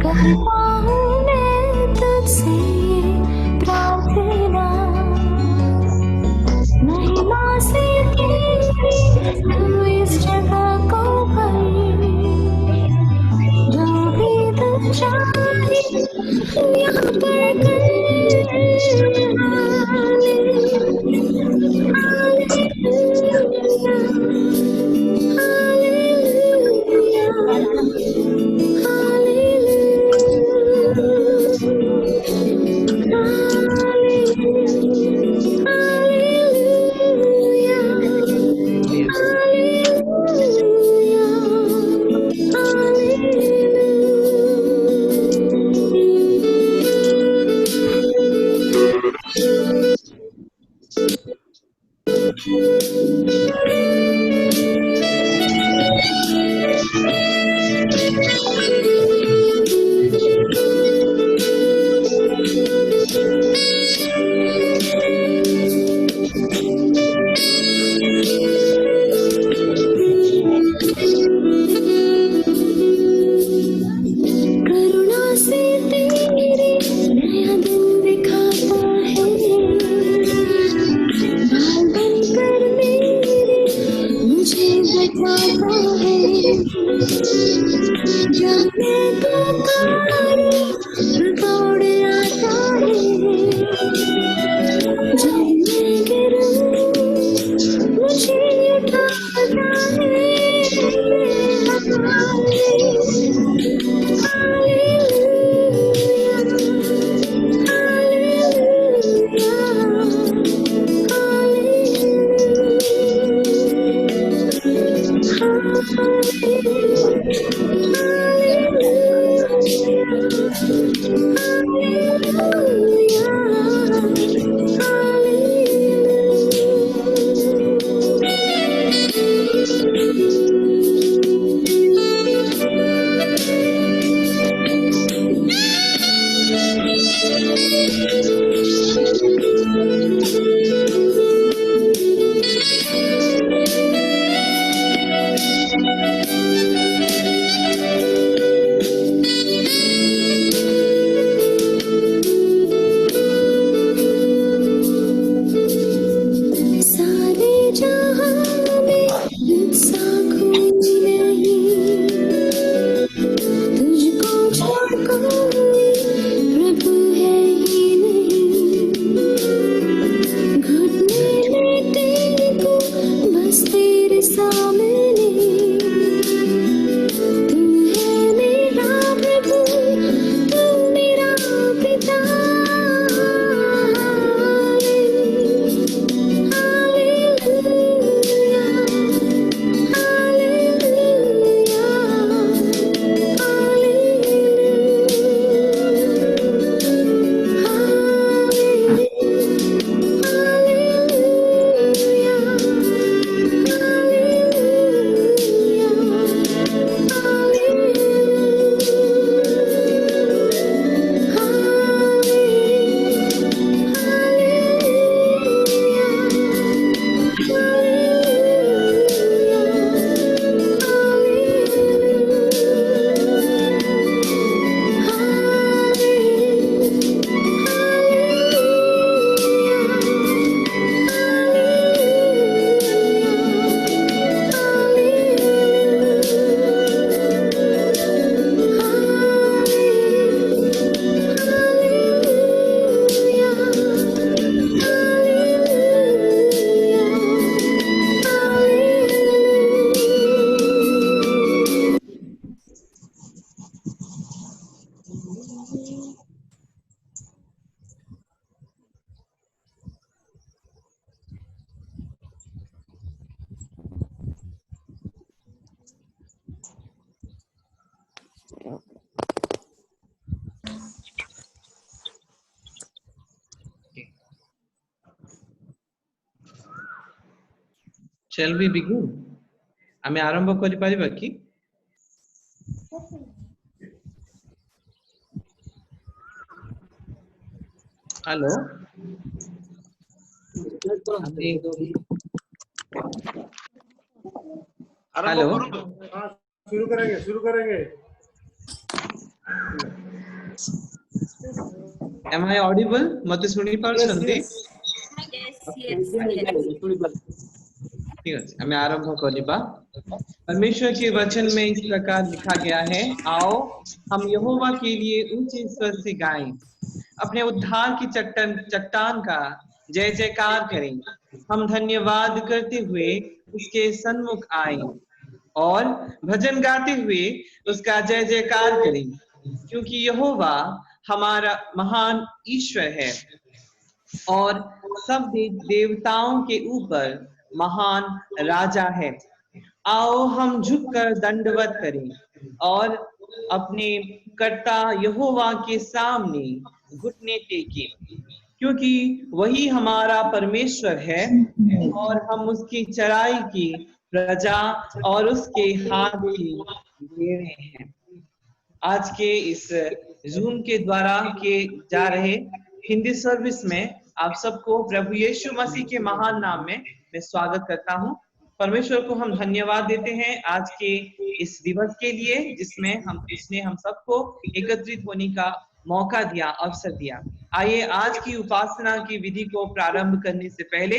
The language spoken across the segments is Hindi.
करता हूँ मैं तुझसे ये प्रार्थना, महिमा से तेरी तू इस जगह को भर, जो भी तू चाहे यहाँ पर कर। करुणा से तेरी नया दिन दिखाता है, बाल बनकर मेरे मुझे बचाता है। जब मैं पुकारूं तू दौड़ आता है, जब मैं गिरूं मुझे उठाता है। सारे जहां में मुझसा कोई नहीं, तुझको छोड़ कोई प्रभु है ही नहीं। घुटने में टेको बस तेरे सामने, तू है मेरा प्रभु, तू मेरा पिता। Shall we begin? ଆମେ ଆରମ୍ଭ କରିପାରିବା କି? हेलो हेलो शुरू करेंगे Am I audible? मते सुनी पारुछन्ति? ठीक है, हमें आरंभ करिबा। परमेश्वर के वचन में इस प्रकार लिखा गया है, आओ हम यहोवा के लिए ऊंचे स्वर से गाएं, अपने उद्धार की चट्टान का जय जयकार करें। हम धन्यवाद करते हुए उसके सन्मुख आए और भजन गाते हुए उसका जय जयकार करें, क्योंकि यहोवा हमारा महान ईश्वर है और सब देवताओं के ऊपर महान राजा है। आओ हम झुककर दंडवत करें और अपने कर्ता यहोवा के सामने घुटने टेकें, क्योंकि वही हमारा परमेश्वर है और हम उसकी चराई की प्रजा और उसके हाथ की भेड़ें हैं। आज के इस जूम के द्वारा किए जा रहे हिंदी सर्विस में आप सबको प्रभु यीशु मसीह के महान नाम में मैं स्वागत करता हूं। परमेश्वर को हम धन्यवाद देते हैं आज के इस दिवस के लिए, जिसमें इसने हम सबको एकत्रित होने का मौका दिया, अवसर दिया। आइए आज की उपासना की विधि को प्रारंभ करने से पहले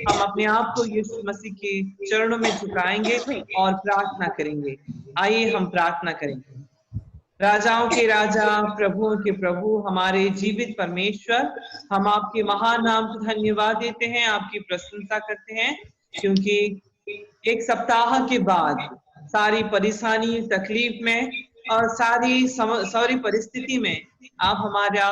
हम अपने आप को यीशु मसीह के चरणों में झुकाएंगे और प्रार्थना करेंगे। आइए हम प्रार्थना करेंगे। राजाओं के राजा, प्रभुओं के प्रभु, हमारे जीवित परमेश्वर, हम आपके महान नाम को धन्यवाद देते हैं, आपकी प्रशंसा करते हैं, क्योंकि एक सप्ताह के बाद सारी परेशानी, तकलीफ में और सारी परिस्थिति में आप हमारा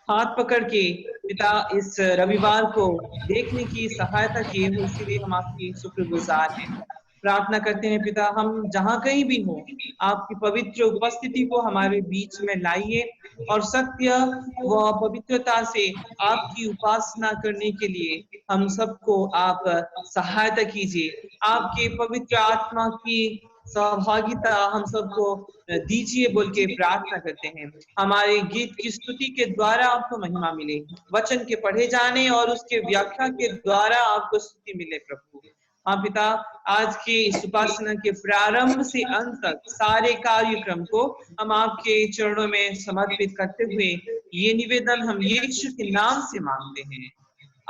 हाथ पकड़ के पिता इस रविवार को देखने की सहायता किए हो, इसलिए हम आपकी शुक्रगुजार हैं। प्रार्थना करते हैं पिता, हम जहाँ कहीं भी हो आपकी पवित्र उपस्थिति को हमारे बीच में लाइए और सत्य व पवित्रता से आपकी उपासना करने के लिए हम सबको आप सहायता कीजिए। आपके पवित्र आत्मा की सहभागिता हम सबको दीजिए बोल के प्रार्थना करते हैं। हमारे गीत की स्तुति के द्वारा आपको महिमा मिले, वचन के पढ़े जाने और उसके व्याख्या के द्वारा आपको स्तुति मिले प्रभु। हाँ पिता, आज के इस उपासना के प्रारंभ से अंत तक सारे कार्यक्रम को हम आपके चरणों में समर्पित करते हुए ये निवेदन हम यीशु के नाम से मांगते हैं,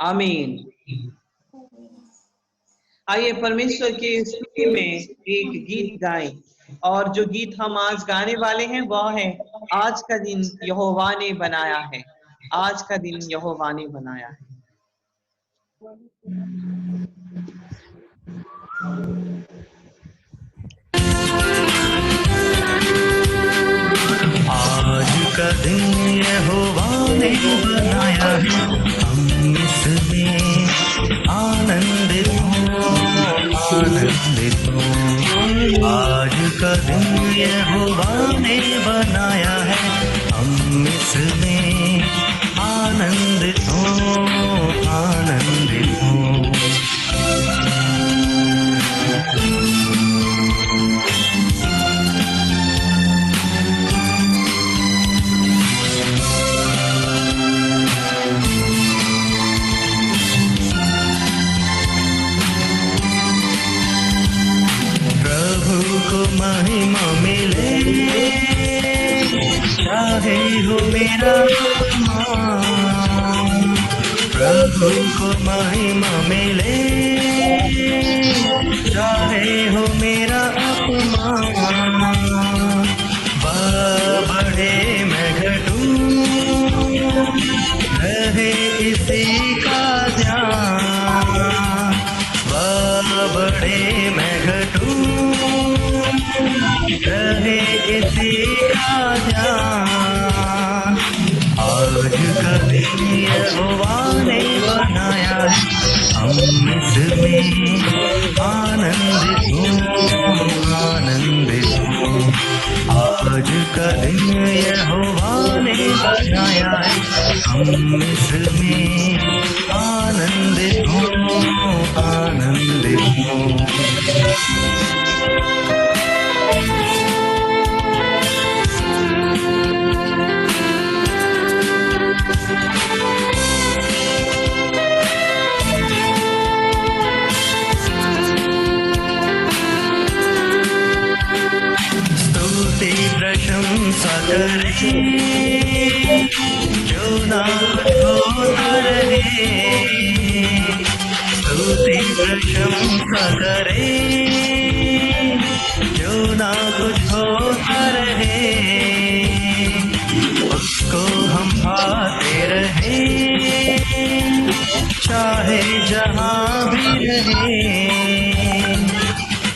आमीन। आइए परमेश्वर के स्तुति में एक गीत गाएं, और जो गीत हम आज गाने वाले हैं वह है आज का दिन यहोवा ने बनाया है। आज का दिन यहोवा ने बनाया है। आज का दिन यहोवा ने बनाया है, हम इसमें आनंदित हो, आनंदित हो। आज का दिन यहोवा ने बनाया है, हम इसमें आनंदित हो, आनंदित हो। महिमा मिले, चाहे हो मेरा अपमान। प्रभु को महिमा मिले, चाहे हो मेरा अपमान। बढ़े मैं घटूं, रहे इसी का ध्यान। बढ़े मैं घटूं, रहे इसी का ध्यान। आज का दिन यहोवा ने बनाया, हम इसमें आनंदित हो, आनंदित हो। आज का दिन यहोवा ने बनाया, हम इसमें आनंदित हो, आनंदित हो। प्रशंसा करे, जो ना कुछ होता रहे, स्तुति प्रशंसा करे, जो ना कुछ होता रहे, उसको हम पाते रहे, चाहे जहां भी रहे,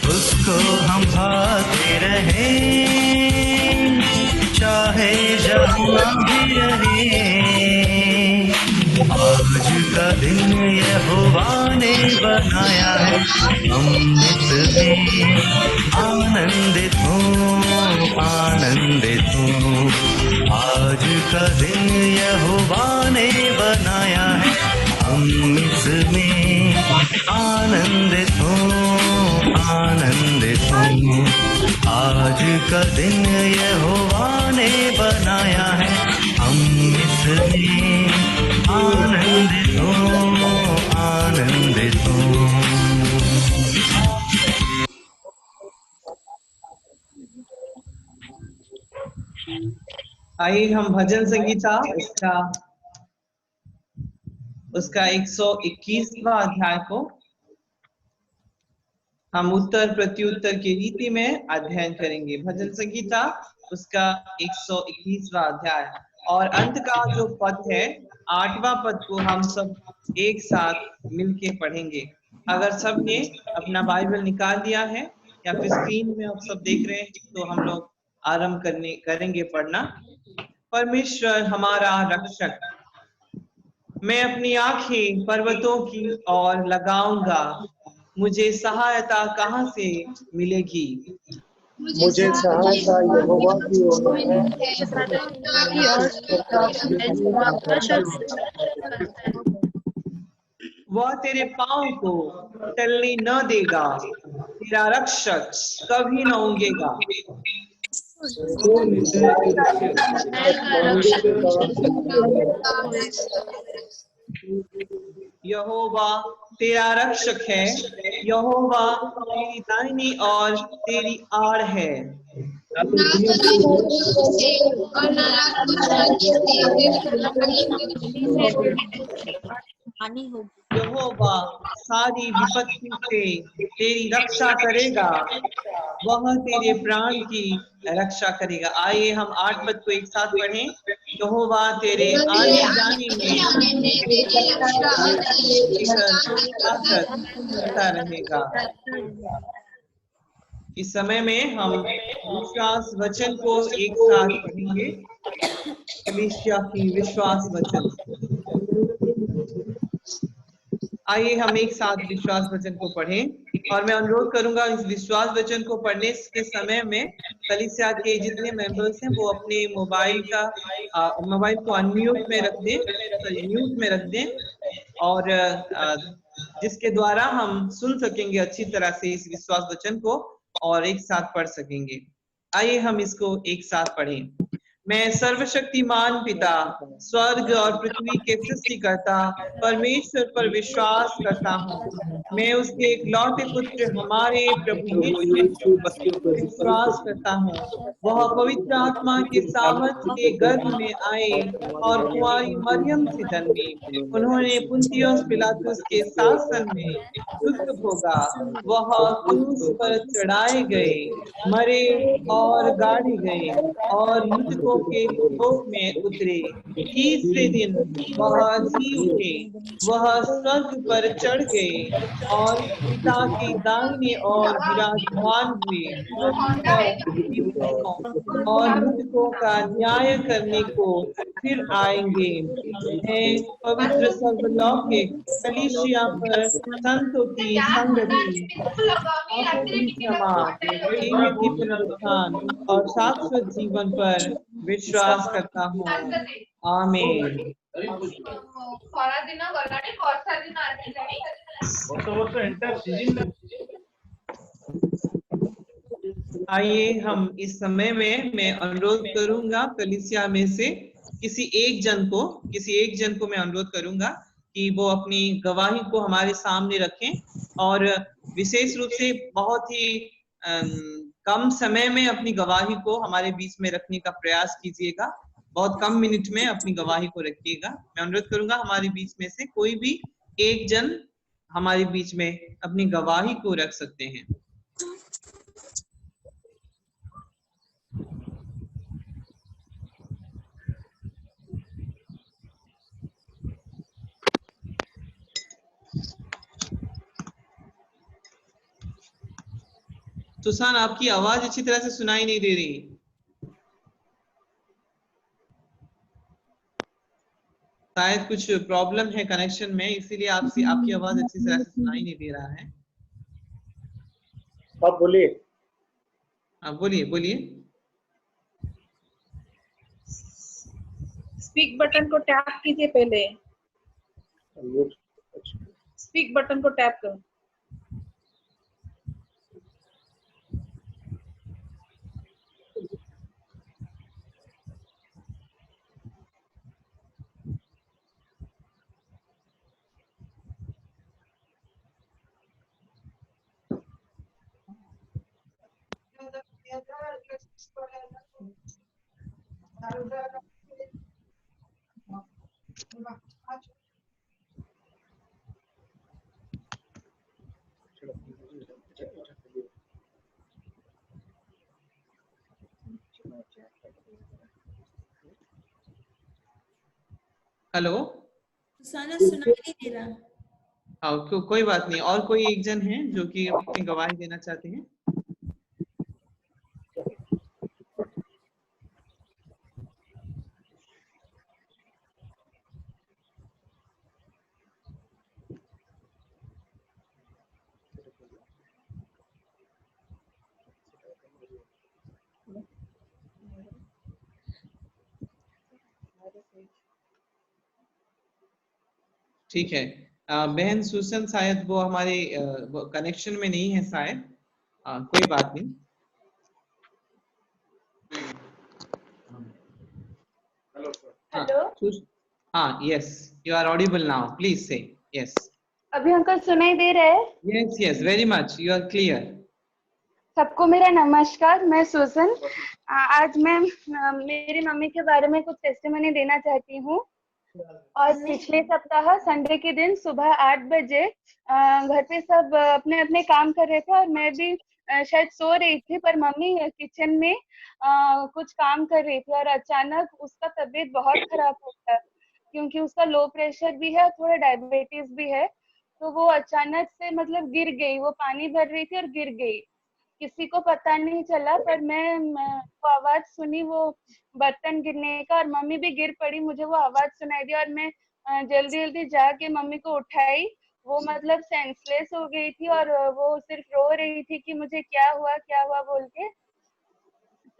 उसको हम पाते रहे, चाहे जहां भी रहे। आज का दिन यहोवा ने बनाया है, हम इसमें आनंदित हो, आनंदित हो। आज का दिन यहोवा ने बनाया है, हम इसमें आनंदित हो, आनंदित हो। आज का दिन यहोवा ने बनाया है, हम इसमें आनंदित हो, आनंदित हो। आइए हम भजन संगीता उसका 121वां अध्याय को हम उत्तर प्रत्युत्तर की रीति में अध्ययन करेंगे। भजन संगीता उसका 121वां अध्याय और अंत का जो पद है 8वां पद को हम सब एक साथ मिलके पढ़ेंगे। अगर सबने अपना बाइबल निकाल लिया है या फिर स्क्रीन में आप सब देख रहे हैं तो हम लोग आरंभ करेंगे पढ़ना। परमेश्वर हमारा रक्षक, मैं अपनी आंखें पर्वतों की ओर लगाऊंगा, मुझे सहायता कहाँ से मिलेगी? मुझे सहायता यहोवा की ओर है। वह तेरे पांव को टलने न देगा, तेरा रक्षक कभी न ऊँघेगा। यहोवा तेरा रक्षक है, यहोवा तेरी दाहिनी और तेरी आड़ है। यहोवा सारी विपत्ति से तेरी रक्षा करेगा, वह तेरे प्राण की रक्षा करेगा। आइए हम 8 पद को एक साथ पढ़ें। यहोवा तेरे आने जाने में रहेगा। इस समय में हम विश्वास वचन को एक साथ पढ़ेंगे। कलीसिया की विश्वास वचन। आइए हम एक साथ विश्वास वचन को पढ़ें और मैं अनुरोध करूंगा इस विश्वास वचन को पढ़ने के समय में कलीसिया के जितने मेंबर्स हैं वो अपने मोबाइल को अनम्यूट में रख दें, म्यूट में रख दें और जिसके द्वारा हम सुन सकेंगे अच्छी तरह से इस विश्वास वचन को और एक साथ पढ़ सकेंगे। आइए हम इसको एक साथ पढ़ें। मैं सर्वशक्तिमान पिता, स्वर्ग और पृथ्वी के सृष्टिकर्ता परमेश्वर पर विश्वास करता हूँ। मैं उसके इकलौते पुत्र हमारे प्रभु यीशु पर विश्वास करता हूँ। वह पवित्र आत्मा के सामर्थ्य के गर्भ में आए और कुंवारी मरियम से जन्मे। उन्होंने पुन्तियुस पिलातुस के शासन में दुख भोगा। वह क्रूस पर चढ़ाए गए, मरे और गाड़े गए और मृतकों के लोक में उतरे। तीसरे दिन वह जी उठे। वह स्वर्ग पर चढ़ गए और पिता की दाहिने ओर विराजमान हुए और मृतकों का न्याय करने को फिर आएंगे। मैं पवित्र सर्वलौकिक कलीसिया पर संतों की संगति, क्षमा, की पुनरुत्थान और शाश्वत जीवन पर विश्वास करता हूँ। आमीन। आइए हम इस समय में मैं अनुरोध करूंगा कलीसिया में से किसी एक जन को मैं अनुरोध करूंगा कि वो अपनी गवाही को हमारे सामने रखें और विशेष रूप से बहुत ही कम समय में अपनी गवाही को हमारे बीच में रखने का प्रयास कीजिएगा। बहुत कम मिनट में अपनी गवाही को रखिएगा। मैं अनुरोध करूंगा हमारे बीच में से कोई भी एक जन हमारे बीच में अपनी गवाही को रख सकते हैं। सुसान, आपकी आवाज अच्छी तरह से सुनाई नहीं दे रही। शायद कुछ प्रॉब्लम है कनेक्शन में, इसीलिए आपकी आवाज अच्छी तरह से सुनाई नहीं दे रहा है। आप बोलिए। आप बोलिए बोलिए। स्पीक बटन को टैप कीजिए, पहले स्पीक बटन को टैप करो। हेलो, सुसाना सुनाई नहीं दे रहा। हाँ, कोई बात नहीं। और कोई एक जन है जो कि अपनी गवाही देना चाहते हैं? ठीक है। बहन सुसन, शायद वो हमारे कनेक्शन में नहीं है शायद। कोई बात नहीं। हेलो। हाँ, yes, you are audible now, please say yes. अभी अंकल सुनाई दे रहा है? Yes yes, very much, you are clear. सबको मेरा नमस्कार, मैं सुसन। आज मैं मेरी मम्मी के बारे में कुछ टेस्टिमनी देना चाहती हूँ। और पिछले सप्ताह संडे के दिन सुबह 8 बजे घर पे सब अपने अपने काम कर रहे थे और मैं भी शायद सो रही थी, पर मम्मी किचन में कुछ काम कर रही थी और अचानक उसका तबीयत बहुत खराब हो गया, क्योंकि उसका लो प्रेशर भी है और थोड़ा डायबिटीज भी है। तो वो अचानक से मतलब गिर गई, वो पानी भर रही थी और गिर गई। किसी को पता नहीं चला, पर मैं वो आवाज सुनी, वो बर्तन गिरने का, और मम्मी भी गिर पड़ी। मुझे वो आवाज सुनाई दी और मैं जल्दी जल्दी जाके मम्मी को उठाई। वो मतलब सेंसलेस हो गई थी और वो सिर्फ रो रही थी कि मुझे क्या हुआ बोल के।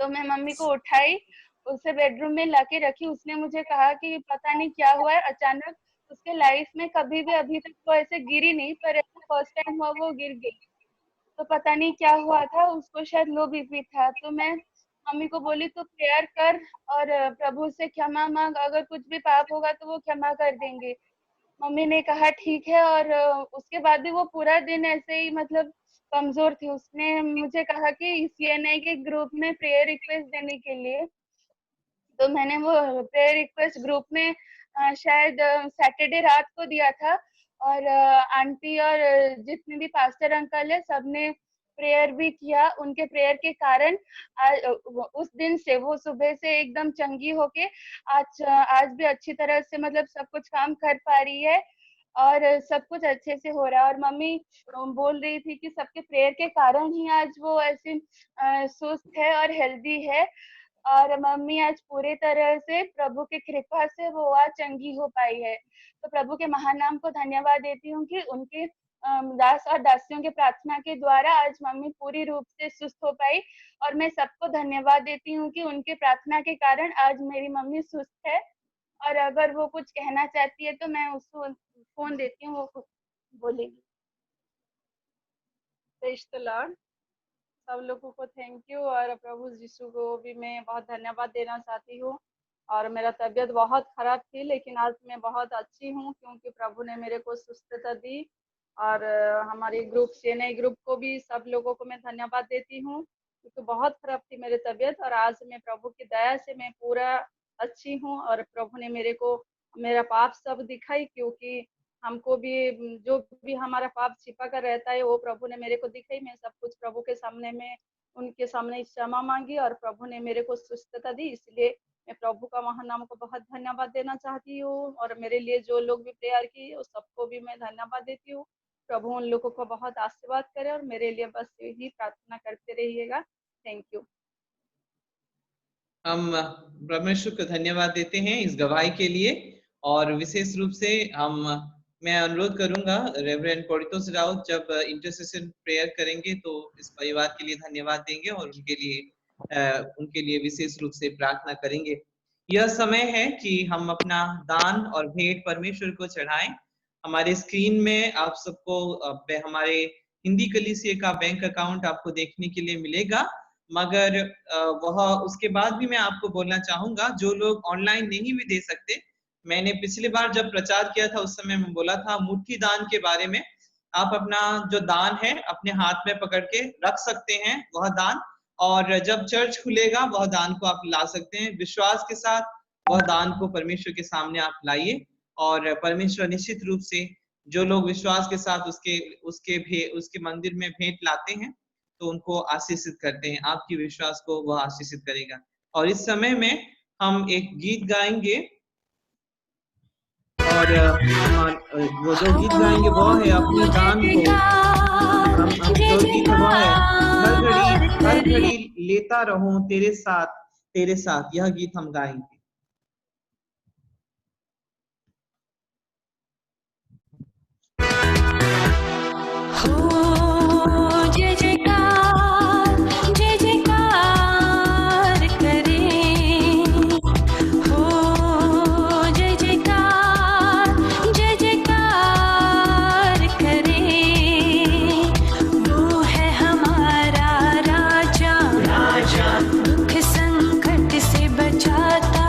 तो मैं मम्मी को उठाई, उसे बेडरूम में लाके रखी। उसने मुझे कहा कि पता नहीं क्या हुआ है, अचानक उसके लाइफ में कभी भी अभी तक वो ऐसे गिरी नहीं, पर ऐसा फर्स्ट टाइम हुआ वो गिर गई। तो पता नहीं क्या हुआ था, उसको शायद लो बीपी था। तो मैं मम्मी को बोली तो प्रेयर कर और प्रभु से क्षमा मांग, अगर कुछ भी पाप होगा तो वो क्षमा कर देंगे। मम्मी ने कहा ठीक है। और उसके बाद भी वो पूरा दिन ऐसे ही मतलब कमजोर थी। उसने मुझे कहा कि सीएनआई के ग्रुप में प्रेयर रिक्वेस्ट देने के लिए। तो मैंने वो प्रेयर रिक्वेस्ट ग्रुप में शायद सैटरडे रात को दिया था। और आंटी और जितने भी पास्टर अंकल है, सबने प्रेयर भी किया। उनके प्रेयर के कारण उस दिन से वो सुबह से एकदम चंगी होके आज भी अच्छी तरह से मतलब सब कुछ काम कर पा रही है और सब कुछ अच्छे से हो रहा है। और मम्मी बोल रही थी कि सबके प्रेयर के कारण ही आज वो ऐसे सुस्त है और हेल्दी है। और मम्मी आज पूरे तरह से प्रभु की कृपा से वो आज चंगी हो पाई है। तो प्रभु के महान नाम को धन्यवाद देती हूँ कि उनके दास और दासियों के प्रार्थना के द्वारा आज मम्मी पूरी रूप से सुस्त हो पाई। और मैं सबको धन्यवाद देती हूँ कि उनके प्रार्थना के कारण आज मेरी मम्मी सुस्त है। और अगर वो कुछ कहना चाहती है तो मैं उसको फोन देती हूँ, वो कुछ बोलेगी। Praise the Lord. सब लोगों को थैंक यू, और प्रभु यीशु को भी मैं बहुत धन्यवाद देना चाहती हूँ। और मेरा तबीयत बहुत खराब थी, लेकिन आज मैं बहुत अच्छी हूँ क्योंकि प्रभु ने मेरे को सुस्थता दी। और हमारे ग्रुप सीएनआई ग्रुप को भी सब लोगों को मैं धन्यवाद देती हूँ क्योंकि बहुत खराब थी मेरी तबीयत, और आज मैं प्रभु की दया से मैं पूरा अच्छी हूँ। और प्रभु ने मेरे को मेरा पाप सब दिखाई, क्योंकि हमको भी जो भी हमारा पाप छिपा कर रहता है वो प्रभु ने मेरे को दिखाई। मैं सब कुछ प्रभु के सामने में उनके सामने क्षमा मांगी और प्रभु ने मेरे को सुस्थता दी। इसलिए मैं प्रभु का महान नाम को बहुत धन्यवाद देना चाहती हूँ, और मेरे लिए जो लोग भी प्रेयर किए उस सबको भी मैं धन्यवाद देती हूँ। प्रभु उन लोगों को बहुत आशीर्वाद करे, और मेरे लिए बस यही प्रार्थना करते रहिएगा। Thank you. हम परमेश्वर को धन्यवाद देते हैं इस गवाही के लिए, और विशेष रूप से मैं अनुरोध करूंगा रेवरेंड पॉरितोस राउत जब इंटरसेशन प्रेयर करेंगे तो इस परिवार के लिए धन्यवाद देंगे और उनके लिए विशेष रूप से प्रार्थना करेंगे। यह समय है कि हम अपना दान और भेंट परमेश्वर को चढ़ाएं। हमारे स्क्रीन में आप सबको हमारे हिंदी कलीसिया का बैंक अकाउंट आपको देखने के लिए मिलेगा, मगर उसके बाद भी मैं आपको बोलना चाहूंगा जो लोग ऑनलाइन नहीं भी दे सकते, मैंने पिछली बार जब प्रचार किया था उस समय मैं बोला था मुट्ठी दान के बारे में। आप अपना जो दान है अपने हाथ में पकड़ के रख सकते हैं वह दान, और जब चर्च खुलेगा वह दान को आप ला सकते हैं। विश्वास के साथ वह दान को परमेश्वर के सामने आप लाइए, और परमेश्वर निश्चित रूप से जो लोग विश्वास के साथ उसके मंदिर में भेंट लाते हैं तो उनको आशीषित करते हैं। आपकी विश्वास को वह आशीषित करेगा। और इस समय में हम एक गीत गाएंगे, और वो जो गीत गाएंगे वो है अपने दान को। हम जो गीत वो है हर घड़ी लेता रहूं तेरे साथ, यह गीत हम गाएंगे। दुख संकट से बचाता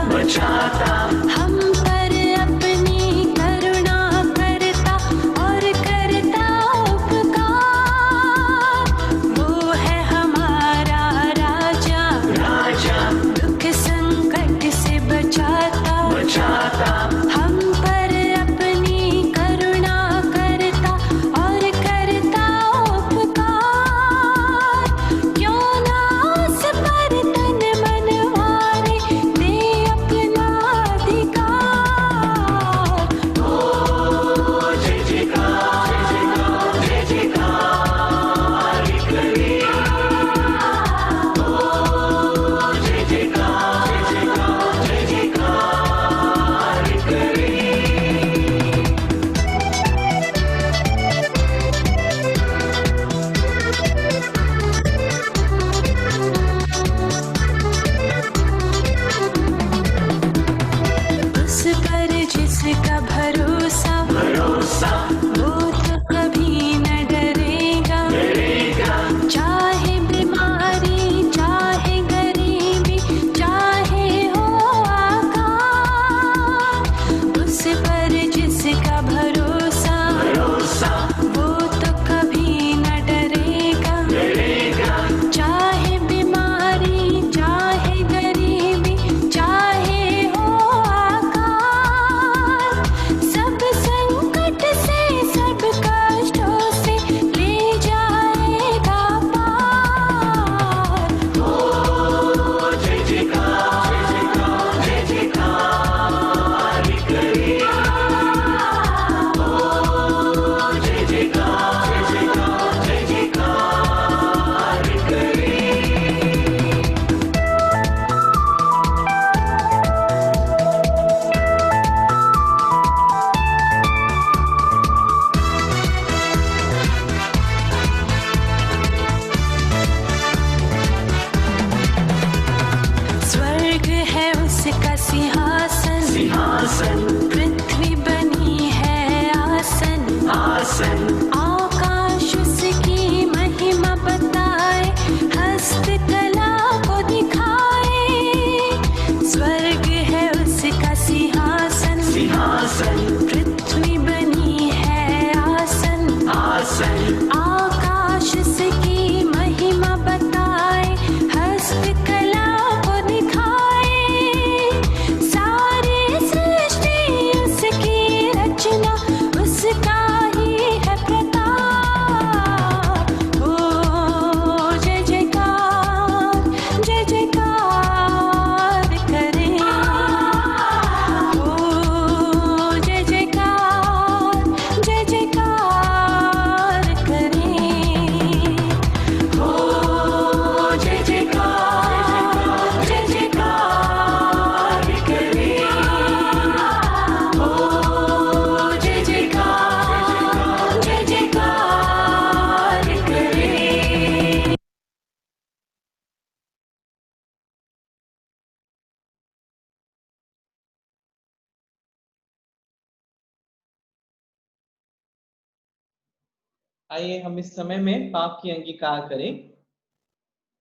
आइए हम इस समय में पाप की अंगीकार करें।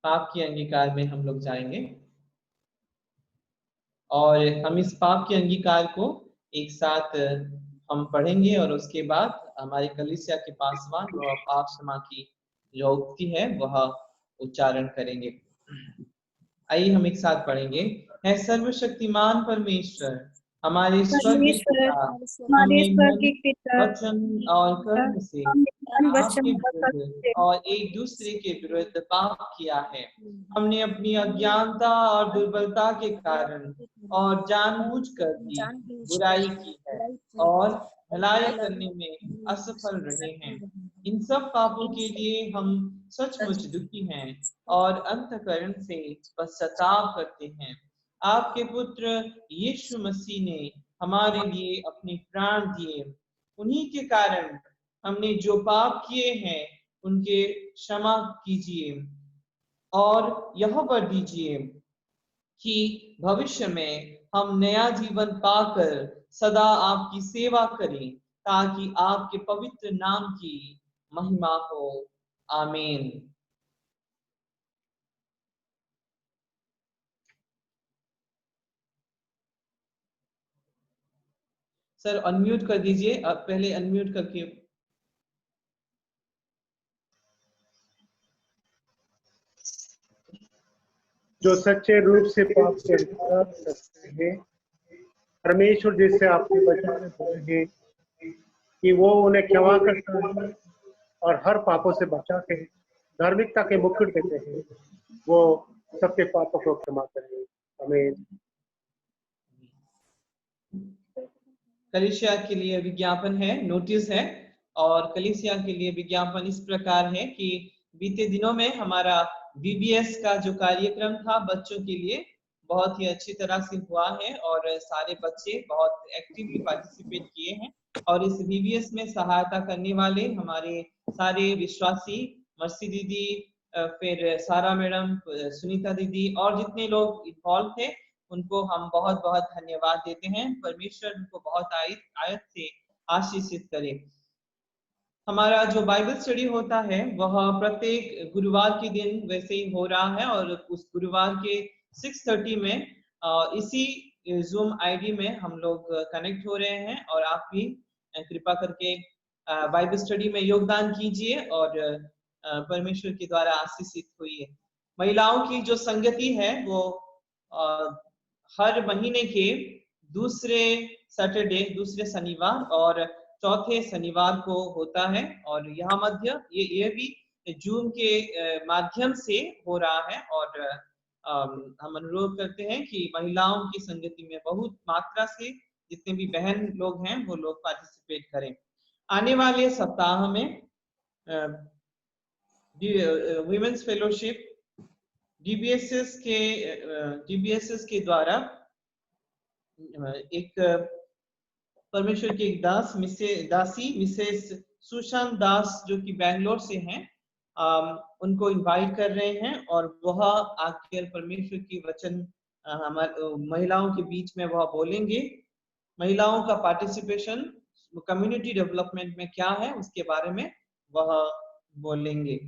पाप की अंगीकार में हम लोग जाएंगे और हम इस पाप के अंगीकार को एक साथ हम पढ़ेंगे और उसके बाद हमारे कलीसिया के पासवान वह पाप क्षमा की जो उक्ति है वह उच्चारण करेंगे। आइए हम एक साथ पढ़ेंगे। है सर्वशक्तिमान परमेश्वर हमारे स्वर्गीय परमेश्वर पिता, हमारे हमने स्वर्गीय मन, पिता, वचन और कर्म से हम वचन आपके और कर्म विरुद्ध से और एक दूसरे के विरुद्ध पाप किया है। हमने अपनी अज्ञानता और दुर्बलता के कारण और जानबूझकर भी बुराई की है और भलाई करने में असफल रहे हैं। इन सब पापों के लिए हम सचमुच दुखी हैं और अंतःकरण से पश्चाताप करते हैं। आपके पुत्र यीशु मसीह ने हमारे लिए अपने प्राण दिए। उन्हीं के कारण हमने जो पाप किए हैं उनके क्षमा कीजिए और यह वर दीजिए कि भविष्य में हम नया जीवन पाकर सदा आपकी सेवा करें ताकि आपके पवित्र नाम की महिमा हो। आमीन। सर अनम्यूट कर दीजिए, अब पहले अनम्यूट करके। जो सच्चे रूप से पाप से अंगीकार करते हैं, परमेश्वर जिससे आपके वचन में बोले हैं कि वो उन्हें क्षमा करता है और हर पापों से बचा के धार्मिकता के मुकुट देते हैं, वो सबके पापों को क्षमा करें। आमीन। कलीसिया के लिए विज्ञापन है, नोटिस है, और कलीसिया के लिए विज्ञापन इस प्रकार है कि बीते दिनों में हमारा VBS का जो कार्यक्रम था बच्चों के लिए बहुत ही अच्छी तरह से हुआ है और सारे बच्चे बहुत एक्टिवली पार्टिसिपेट किए हैं और इस VBS में सहायता करने वाले हमारे सारे विश्वासी, मर्सी दीदी, फिर सारा मैडम, सुनीता दीदी और जितने लोग इन्वॉल्व थे उनको हम बहुत बहुत धन्यवाद देते हैं। परमेश्वर उनको बहुत आयत से आशीषित करे। हमारा जो बाइबल स्टडी होता है वह प्रत्येक गुरुवार के दिन वैसे ही हो रहा है और उस गुरुवार के 6:30 में इसी जूम आईडी में हम लोग कनेक्ट हो रहे हैं और आप भी कृपा करके बाइबल स्टडी में योगदान कीजिए और परमेश्वर के द्वारा आशीषित हुई है। महिलाओं की जो संगति है वो हर महीने के दूसरे सैटरडे, दूसरे शनिवार और चौथे शनिवार को होता है और यहाँ मध्य ये भी जूम के माध्यम से हो रहा है और हम अनुरोध करते हैं कि महिलाओं की संगति में बहुत मात्रा से जितने भी बहन लोग हैं वो लोग पार्टिसिपेट करें। आने वाले सप्ताह में विमेंस फेलोशिप DBSS के द्वारा एक परमेश्वर के एक दासी मिसेस सुशांत दास जो कि बैंगलोर से हैं, उनको इनवाइट कर रहे हैं और वह आकर परमेश्वर की वचन हमारे महिलाओं के बीच में वह बोलेंगे। महिलाओं का पार्टिसिपेशन कम्युनिटी डेवलपमेंट में क्या है उसके बारे में वह बोलेंगे।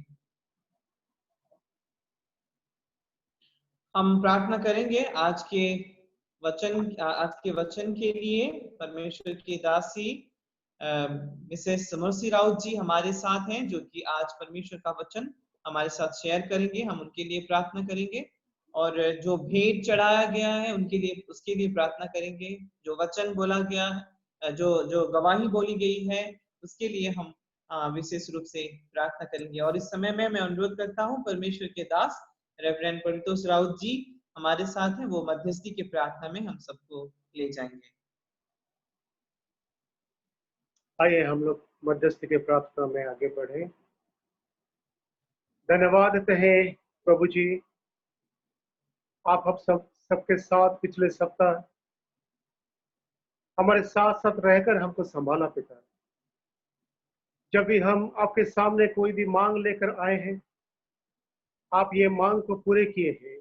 हम प्रार्थना करेंगे आज के वचन के लिए। परमेश्वर की दासी मिसेस मर्सी राउत जी हमारे साथ हैं जो कि आज परमेश्वर का वचन हमारे साथ शेयर करेंगे। हम उनके लिए प्रार्थना करेंगे और जो भेंट चढ़ाया गया है उसके लिए प्रार्थना करेंगे। जो वचन बोला गया है, जो गवाही बोली गई है उसके लिए हम विशेष रूप से प्रार्थना करेंगे। और इस समय में मैं अनुरोध करता हूँ परमेश्वर के दास रेवरेंड परितोष राउत जी हमारे साथ हैं, वो मध्यस्थी की प्रार्थना में हम सबको ले जाएंगे। आइए हम लोग मध्यस्थी के प्रार्थना में आगे बढ़े। धन्यवाद देते हैं प्रभु जी, आप सबके साथ पिछले सप्ताह हमारे साथ साथ रहकर हमको संभाला पिता। जब भी हम आपके सामने कोई भी मांग लेकर आए हैं, आप ये मांग को पूरे किए हैं,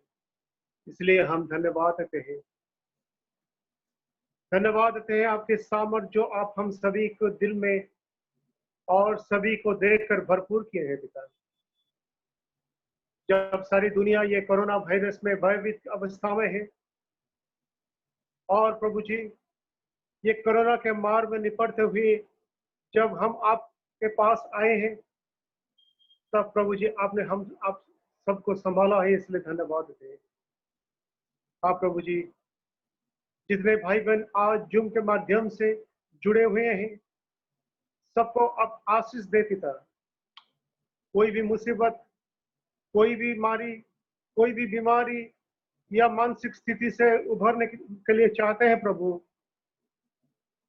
इसलिए हम धन्यवाद देते हैं। धन्यवाद देते हैं आपके सामर्थ जो आप हम सभी को दिल में और सभी को देखकर भरपूर किए हैं पिता। जब सारी दुनिया ये कोरोना वायरस में भयभीत अवस्था में है और प्रभु जी ये कोरोना के मार में निपटते हुए जब हम आपके पास आए हैं, तब प्रभु जी आपने आप सबको संभाला है, इसलिए धन्यवाद देते हैं। हाँ प्रभु जी, जितने भाई बहन आज जूम के माध्यम से जुड़े हुए हैं, सबको आप आशीष दे पिता। कोई भी मुसीबत, कोई भी बीमारी या मानसिक स्थिति से उभरने के लिए चाहते हैं प्रभु,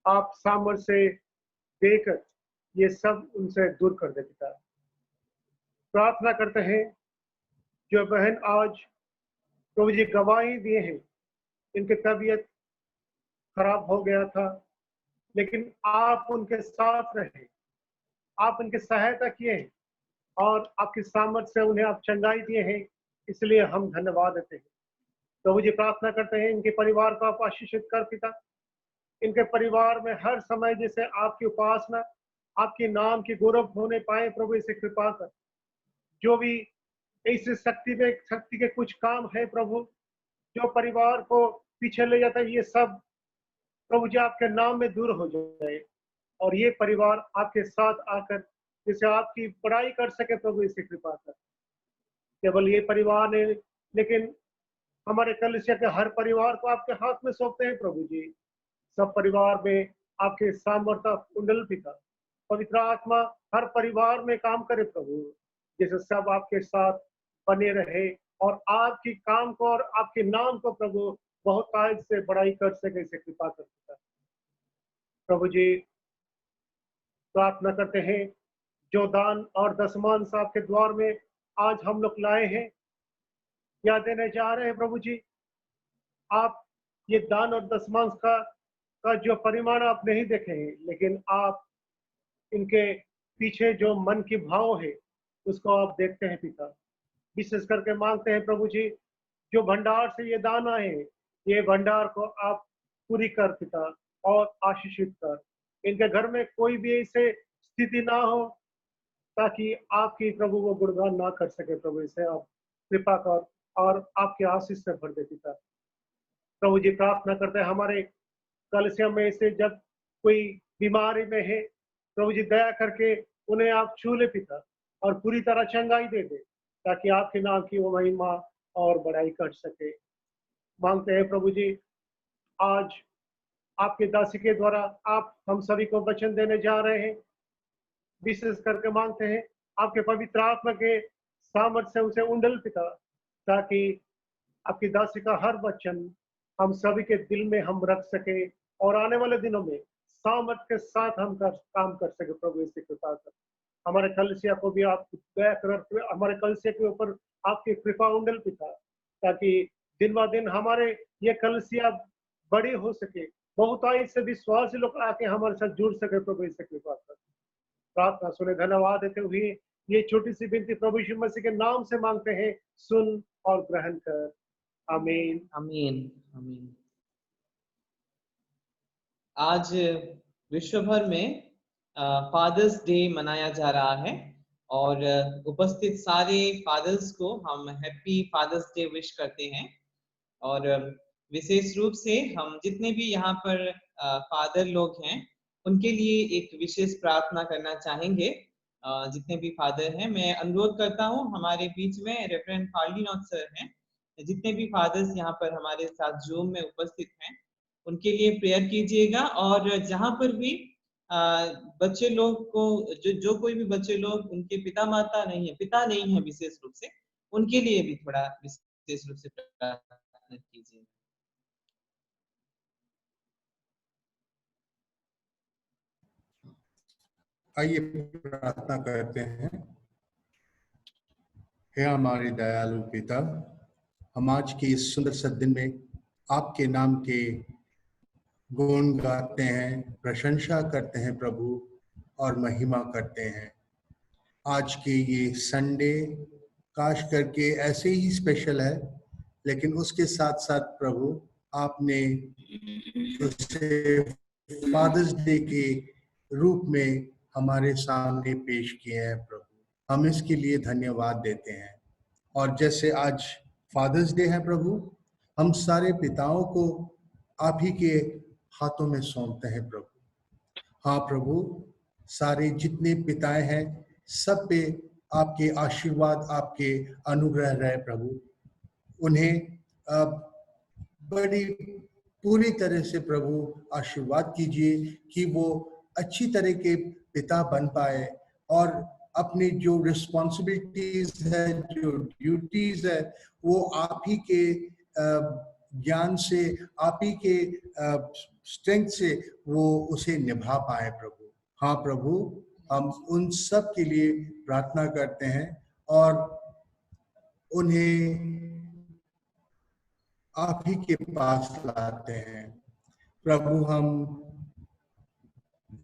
आप सामर्थ्य से देकर ये सब उनसे दूर कर दे पिता। प्रार्थना करते हैं जो बहन आज प्रभु जी गवाही दिए हैं, इनकी तबीयत खराब हो गया था, लेकिन आप उनके साथ रहे, आप उनकी सहायता किए हैं और आपकी सामर्थ्य से उन्हें आप चंगाई दिए हैं, इसलिए हम धन्यवाद देते हैं। प्रभु जी प्रार्थना करते हैं इनके परिवार को आप आशीषित कर पिता। इनके परिवार में हर समय जैसे आपकी उपासना, आपके नाम की गौरव होने पाए प्रभु, इसे कृपा कर। जो भी इस शक्ति के कुछ काम है प्रभु, जो परिवार को पीछे ले जाता है, ये सब प्रभु जी आपके नाम में दूर हो जाए और ये परिवार आपके साथ आकर जैसे आपकी पढ़ाई कर सके प्रभु, इसे कृपा कर। केवल ये परिवार ने, लेकिन हमारे कलीसिया के हर परिवार को आपके हाथ में सौंपते हैं प्रभु जी। सब परिवार में आपके सामर्थ्य कुंडल पिता, पवित्र आत्मा हर परिवार में काम करे प्रभु, जैसे सब आपके साथ बने रहे और आपकी काम को और आपके नाम को प्रभु बहुत ताज से बड़ाई कर सके, इसे कृपा कर पिता। प्रभु जी प्रार्थना करते हैं जो दान और दशमांश आपके द्वार में आज हम लोग लाए हैं या देने जा रहे हैं प्रभु जी, आप ये दान और दशमांश का जो परिमाण आप नहीं देखे हैं, लेकिन आप इनके पीछे जो मन की भाव है उसको आप देखते हैं पिता। विशेष करके मांगते हैं प्रभु जी, जो भंडार से ये दान आए हैं, ये भंडार को आप पूरी कर पिता और आशीषित कर। इनके घर में कोई भी ऐसे स्थिति ना हो ताकि आपकी प्रभु वो गुणगान ना कर सके प्रभु, इसे आप कृपा कर और आपके आशीष से भर दे पिता। प्रभु जी प्रार्थना करते हैं हमारे कलीसिया में से जब कोई बीमारी में है प्रभु जी, दया करके उन्हें आप छू ले पिता और पूरी तरह चंगाई दे दे, ताकि आपके नाम की वो महिमा और बड़ाई कर सके। मांगते हैं प्रभु जी, आज आपके दासी के द्वारा आप हम सभी को वचन देने जा रहे हैं। विशेष करके मांगते हैं आपके पवित्र आत्मा के सामर्थ्य से उसे उंडल पिता, ताकि आपकी दासी का हर वचन हम सभी के दिल में हम रख सके और आने वाले दिनों में सामर्थ्य के साथ हम काम कर सके प्रभु, इसकी कृपा कर। हमारे कलीसिया को भी आप दया कर, हमारे कलीसिया के ऊपर आपकी कृपा उंडल पिता, ताकि दिन ब दिन हमारे ये कलीसिया बड़ी हो सके, बहुतायत से विश्वासी लोग आके हमारे साथ जुड़ सके प्रभु, इससे कृपा कर। प्रार्थना सुने धन्यवाद देते हुए ये छोटी सी विनती प्रभु यीशु मसीह के नाम से मांगते हैं, सुन और ग्रहण कर। आमीन आमीन आमीन। आज विश्व भर में फादर्स डे मनाया जा रहा है और उपस्थित सारे फादर्स को हम हैप्पी फादर्स डे विश करते हैं। और विशेष रूप से हम जितने भी यहाँ पर फादर लोग हैं उनके लिए एक विशेष प्रार्थना करना चाहेंगे। जितने भी फादर हैं, मैं अनुरोध करता हूँ हमारे बीच में रेफरेंट फार्लिनॉट सर हैं, जितने भी फादर्स यहाँ पर हमारे साथ जूम में उपस्थित हैं उनके लिए प्रेयर कीजिएगा। और जहाँ पर भी बच्चे लोग को जो कोई भी बच्चे लोग उनके पिता नहीं है विशेष रूप से, उनके लिए भी थोड़ा विशेष रूप से प्रार्थना कीजिए। आइए प्रार्थना करते हैं। हे हमारे दयालु पिता, हम आज के इस सुंदर सा दिन में आपके नाम के गुण गाते हैं, प्रशंसा करते हैं प्रभु और महिमा करते हैं। आज के ये संडे काश करके ऐसे ही स्पेशल है, लेकिन उसके साथ साथ प्रभु आपने उसे फादर्स डे के रूप में हमारे सामने पेश किए हैं प्रभु। हम इसके लिए धन्यवाद देते हैं। और जैसे आज फादर्स डे है प्रभु, हम सारे पिताओं को आप ही के हाथों में सौंपते हैं प्रभु। हाँ प्रभु, सारे जितने पिताएं हैं सब पे आपके आशीर्वाद, आपके अनुग्रह रहे प्रभु। उन्हें बड़ी पूरी तरह से प्रभु आशीर्वाद कीजिए कि वो अच्छी तरह के पिता बन पाए और अपनी जो रिस्पॉन्सिबिलिटीज है, जो ड्यूटीज है, वो आप ही के ज्ञान से, आप ही के स्ट्रेंथ से वो उसे निभा पाए प्रभु। हाँ प्रभु, हम उन सब के लिए प्रार्थना करते हैं और उन्हें आप ही के पास लाते हैं प्रभु। हम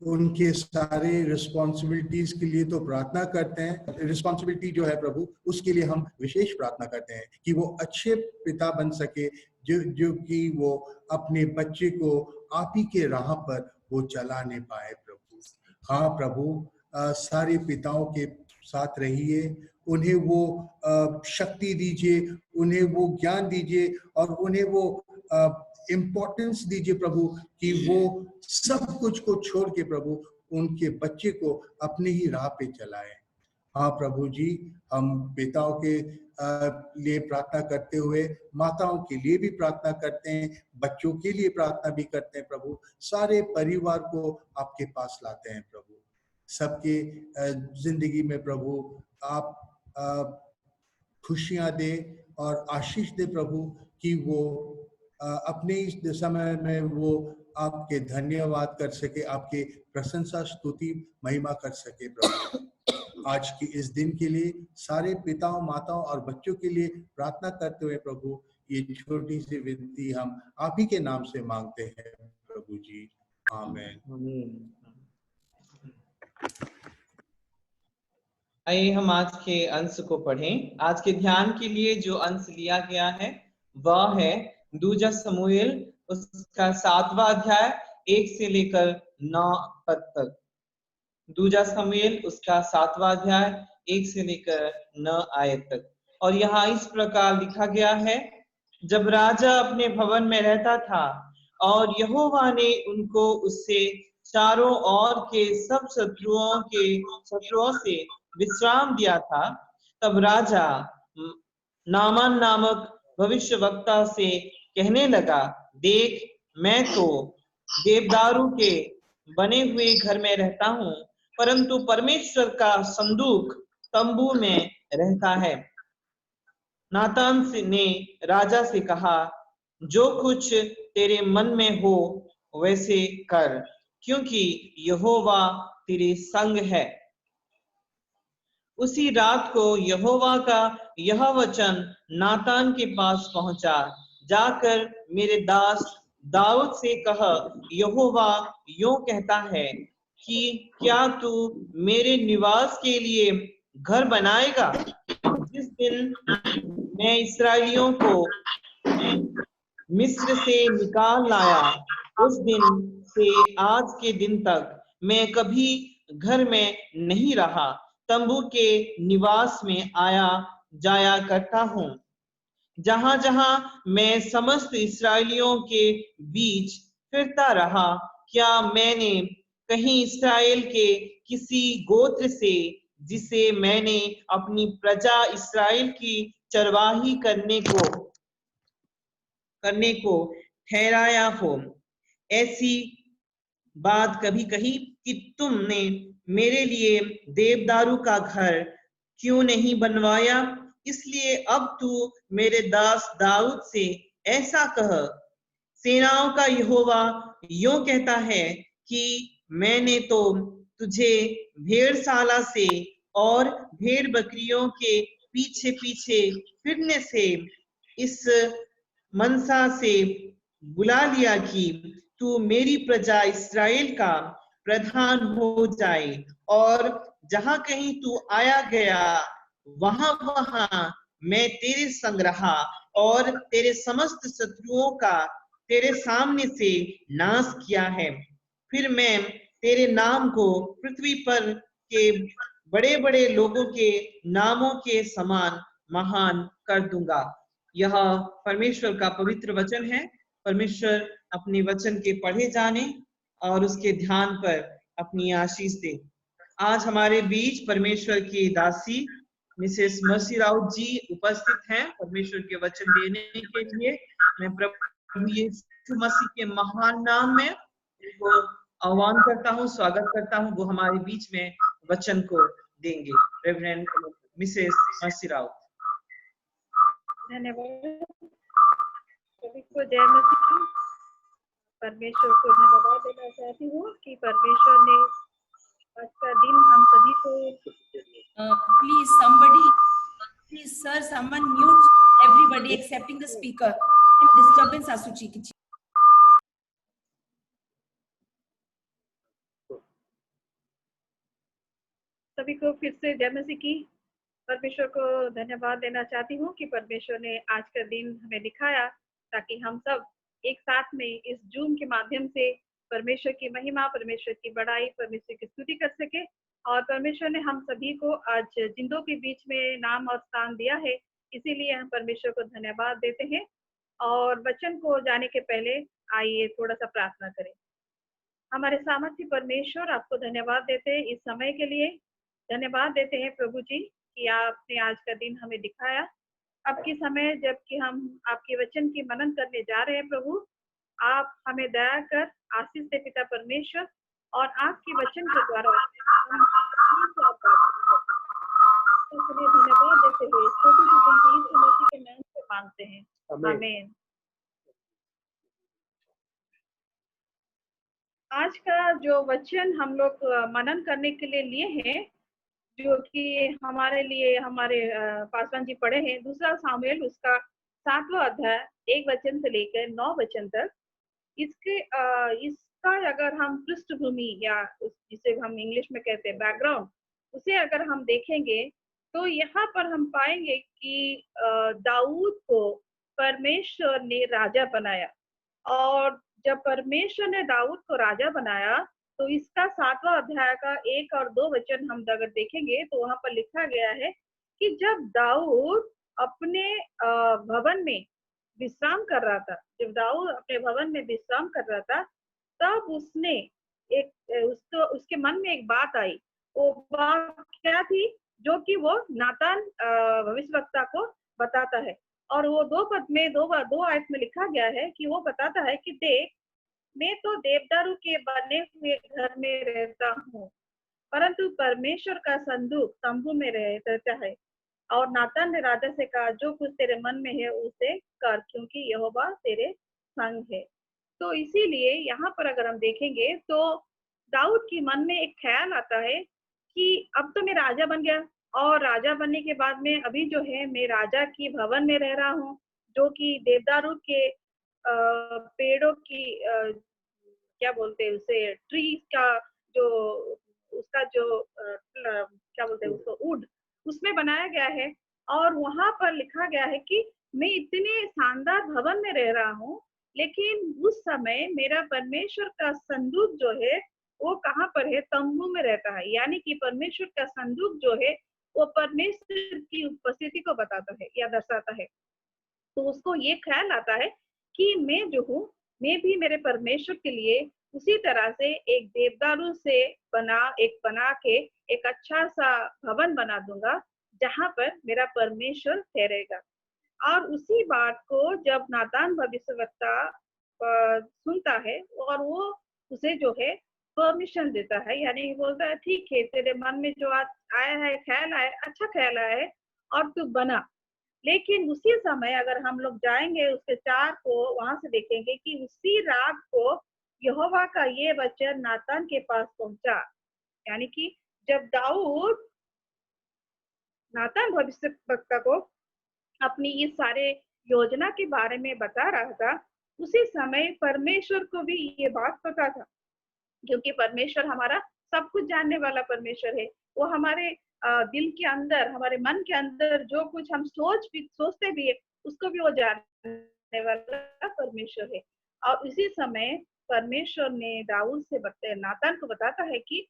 उनके सारे रिस्पॉन्सिबिलिटीज के लिए तो प्रार्थना करते हैं, रिस्पॉन्सिबिलिटी जो है प्रभु उसके लिए हम विशेष प्रार्थना करते हैं कि वो अच्छे पिता बन सके, जो कि वो अपने बच्चे को आप ही के राह पर वो चलाने पाए प्रभु। हाँ प्रभु, सारे पिताओं के साथ रहिए, उन्हें वो शक्ति दीजिए, उन्हें वो ज्ञान दीजिए और उन्हें वो इम्पोर्टेंस दीजिए प्रभु कि वो सब कुछ को छोड़ के प्रभु उनके बच्चे को अपने ही राह पे चलाए। हाँ प्रभु जी, हम पिताओं के लिए प्रार्थना करते हुए माताओं के लिए भी प्रार्थना करते हैं, बच्चों के लिए प्रार्थना भी करते हैं प्रभु। सारे परिवार को आपके पास लाते हैं प्रभु। सबके जिंदगी में प्रभु आप खुशियां दे और आशीष दे प्रभु कि वो अपने इस समय में वो आपके धन्यवाद कर सके, आपके प्रशंसा स्तुति महिमा कर सके प्रभु। आज की इस दिन के लिए सारे पिताओं, माताओं और बच्चों के लिए प्रार्थना करते हुए प्रभु ये छोटी सी विनती हम आप ही के नाम से मांगते हैं प्रभु जी। आमीन। आइए हम आज के अंश को पढ़ें। आज के ध्यान के लिए जो अंश लिया गया है वह है दूजा समूएल उसका 7वां अध्याय 1 से लेकर 9 पद तक। दूजा समूएल उसका 7वां अध्याय 1 से लेकर 9 आयत तक। और यहाँ इस प्रकार लिखा गया है, जब राजा अपने भवन में रहता था और यहोवा ने उनको उससे चारों ओर के सब शत्रुओं से विश्राम दिया था, तब राजा नामान नामक भविष्यवक्ता से कहने लगा, देख मैं तो देवदारू के बने हुए घर में रहता हूँ, परंतु परमेश्वर का संदूक तंबू में रहता है। नातान ने राजा से कहा, जो कुछ तेरे मन में हो वैसे कर, क्योंकि यहोवा तेरे संग है। उसी रात को यहोवा का यह वचन नातान के पास पहुंचा, जाकर मेरे दास दाऊद से कह, यहोवा यूं कहता है कि क्या तू मेरे निवास के लिए घर बनाएगा? जिस दिन मैं इस्राएलियों को मिस्र से निकाल लाया, उस दिन से आज के दिन तक मैं कभी घर में नहीं रहा, तंबू के निवास में आया जाया करता हूँ। जहां जहां मैं समस्त इस्राएलियों के बीच फिरता रहा, क्या मैंने कहीं इस्राएल के किसी गोत्र से, जिसे मैंने अपनी प्रजा इस्राएल की चरवाही करने को ठहराया हो, ऐसी बात कभी कही कि तुमने मेरे लिए देवदारू का घर क्यों नहीं बनवाया? इसलिए अब तू मेरे दास दाऊद से ऐसा कह, सेनाओं का यहोवा यूं कहता है कि मैंने तो तुझे भेड़शाला से और भेड़ बकरियों के पीछे पीछे फिरने से इस मनसा से बुला लिया कि तू मेरी प्रजा इस्राएल का प्रधान हो जाए, और जहां कहीं तू आया गया वहां वहां मैं तेरे संग रहा और तेरे समस्त शत्रुओं का तेरे सामने से नाश किया है। फिर मैं तेरे नाम को पृथ्वी पर के बड़े बड़े लोगों के नामों के समान महान कर दूंगा। यह परमेश्वर का पवित्र वचन है। परमेश्वर अपने वचन के पढ़े जाने और उसके ध्यान पर अपनी आशीष दे। आज हमारे बीच परमेश्वर की दासी मिसेस मर्सी राउत जी उपस्थित हैं परमेश्वर के वचन देने के लिए। मैं प्रभु यीशु मसीह के महान नाम में उनको आह्वान करता हूँ, स्वागत करता हूँ। वो हमारे बीच में वचन को देंगे। Reverend Mrs mercy Raut. धन्यवाद। सभी को जय मसीह। परमेश्वर को धन्यवाद देना चाहती हूँ कि परमेश्वर ने आज का दिन हम सभी को Please, somebody, please, sir, someone mute everybody excepting the speaker. And disturbance Asuchi ki. सभी को फिर से जय मसीह की। परमेश्वर को धन्यवाद देना चाहती हूँ कि परमेश्वर ने आज का दिन हमें दिखाया ताकि हम सब एक साथ में इस जूम के माध्यम से परमेश्वर की महिमा, परमेश्वर की बड़ाई, परमेश्वर की स्तुति कर सके। और परमेश्वर ने हम सभी को आज जिंदों के बीच में नाम और स्थान दिया है, इसीलिए हम परमेश्वर को धन्यवाद देते हैं। और वचन को जाने के पहले आइए थोड़ा सा प्रार्थना करें। हमारे सामर्थ्य परमेश्वर, आपको धन्यवाद देते हैं इस समय के लिए। धन्यवाद देते हैं प्रभु जी कि आपने आज का दिन हमें दिखाया। अब के समय जबकि हम आपके वचन की मनन करने जा रहे हैं प्रभु, आप हमें दया कर आशीष दे पिता परमेश्वर, और आपके वचन के द्वारा हम धन्यवाद देते हुए छोटी सी यीशु मसीह के नाम से मांगते हैं, आमीन। आज का जो वचन हम लोग मनन करने के लिए हैं, जो कि हमारे लिए हमारे पासवान जी पढ़े हैं, दूसरा सामुएल उसका 7वां अध्याय 1 वचन से लेकर 9 वचन तक। इसका अगर हम पृष्ठभूमि या जिसे हम इंग्लिश में कहते हैं बैकग्राउंड, उसे अगर हम देखेंगे तो यहाँ पर हम पाएंगे कि दाऊद को परमेश्वर ने राजा बनाया। और जब परमेश्वर ने दाऊद को राजा बनाया तो इसका 7वां अध्याय का 1 और 2 वचन हम अगर देखेंगे तो वहां पर लिखा गया है कि जब दाऊद अपने भवन में विश्राम कर रहा था, जब दाऊद अपने भवन में विश्राम कर रहा था, तब उसने उसके मन में एक बात आई। वो बात क्या थी? जो कि वो नातान भविष्यवक्ता को बताता है। और वो 2 पद में 2 आयत में लिखा गया है कि वो बताता है कि देख, मैं तो देवदारू के बने हुए घर में रहता हूँ, परंतु परमेश्वर का संदूक तंबू में रहता है। और नातान ने राजा से कहा, जो कुछ तेरे मन में है उसे कर, क्योंकि यहोवा तेरे संग है। तो इसीलिए यहाँ पर अगर हम देखेंगे तो दाऊद के मन में एक ख्याल आता है कि अब तो मैं राजा बन गया, और राजा बनने के बाद में अभी जो है मैं राजा की भवन में रह रहा हूँ, जो कि देवदारू के पेड़ों की क्या बोलते हैं उसे, ट्री का जो उसका जो क्या बोलते हैं उसको, वुड, उसमें बनाया गया है। और वहां पर लिखा गया है कि मैं इतने शानदार भवन में रह रहा हूँ, लेकिन उस समय मेरा परमेश्वर का संदूक जो है वो कहाँ पर है? तंबू में रहता है। यानी कि परमेश्वर का संदूक जो है वो परमेश्वर की उपस्थिति को बताता है या दर्शाता है। तो उसको ये ख्याल आता है कि मैं जो हूँ, मैं भी मेरे परमेश्वर के लिए उसी तरह से एक देवदारू से बना के एक अच्छा सा भवन बना दूंगा, जहां पर मेरा परमेश्वर ठहरेगा। और उसी बात को जब नातान भविष्यवक्ता सुनता है और वो उसे जो है परमिशन देता है, यानी बोलता है ठीक है, तेरे मन में जो आया है, ख्याल आया, अच्छा ख्याल आया है और तू बना। लेकिन उसी समय अगर हम लोग जाएंगे उसके 4 को, वहां से देखेंगे कि उसी रात को यहोवा का ये वचन नातान के पास पहुंचा। यानी कि जब दाऊद नातान भविष्यवक्ता को अपनी इस सारे योजना के बारे में बता रहा था, उसी समय परमेश्वर को भी ये बात पता था, क्योंकि परमेश्वर हमारा सब कुछ जानने वाला परमेश्वर है। वो हमारे दिल के अंदर, हमारे मन के अंदर जो कुछ हम सोचते भी है, उसको भी वो जानने वाला परमेश्वर है। और इसी समय परमेश्वर ने दाऊद से नातान को बताता है कि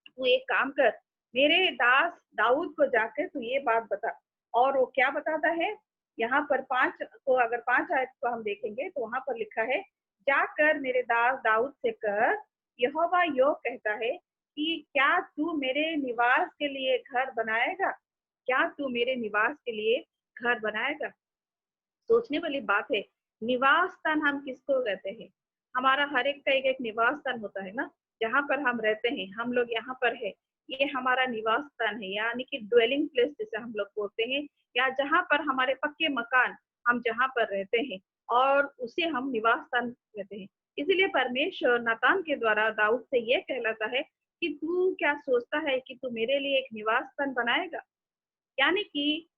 तू एक काम कर, मेरे दास दाऊद को जाकर तू ये बात बता। और वो क्या बताता है, यहाँ पर 5 आयत को हम देखेंगे तो वहां पर लिखा है, जाकर मेरे दास दाऊद से कह, यहोवा यो कहता है कि क्या तू मेरे निवास के लिए घर बनाएगा? क्या तू मेरे निवास के लिए घर बनाएगा? सोचने वाली बात है, निवास स्थान हम किसको कहते हैं? हमारा हर एक का एक निवास स्थान होता है ना, जहाँ पर हम रहते हैं। हम लोग यहाँ पर है, ये हमारा निवास स्थान है, यानी कि ड्वेलिंग प्लेस जिसे हम लोग बोलते हैं, या जहाँ पर हमारे पक्के मकान हम जहाँ पर रहते हैं, और उसे हम निवास स्थान कहते हैं। इसीलिए परमेश्वर नातान के द्वारा दाऊद से ये कहलाता है कि तू क्या सोचता है कि तू मेरे लिए एक निवास स्थान बनाएगा? यानी कि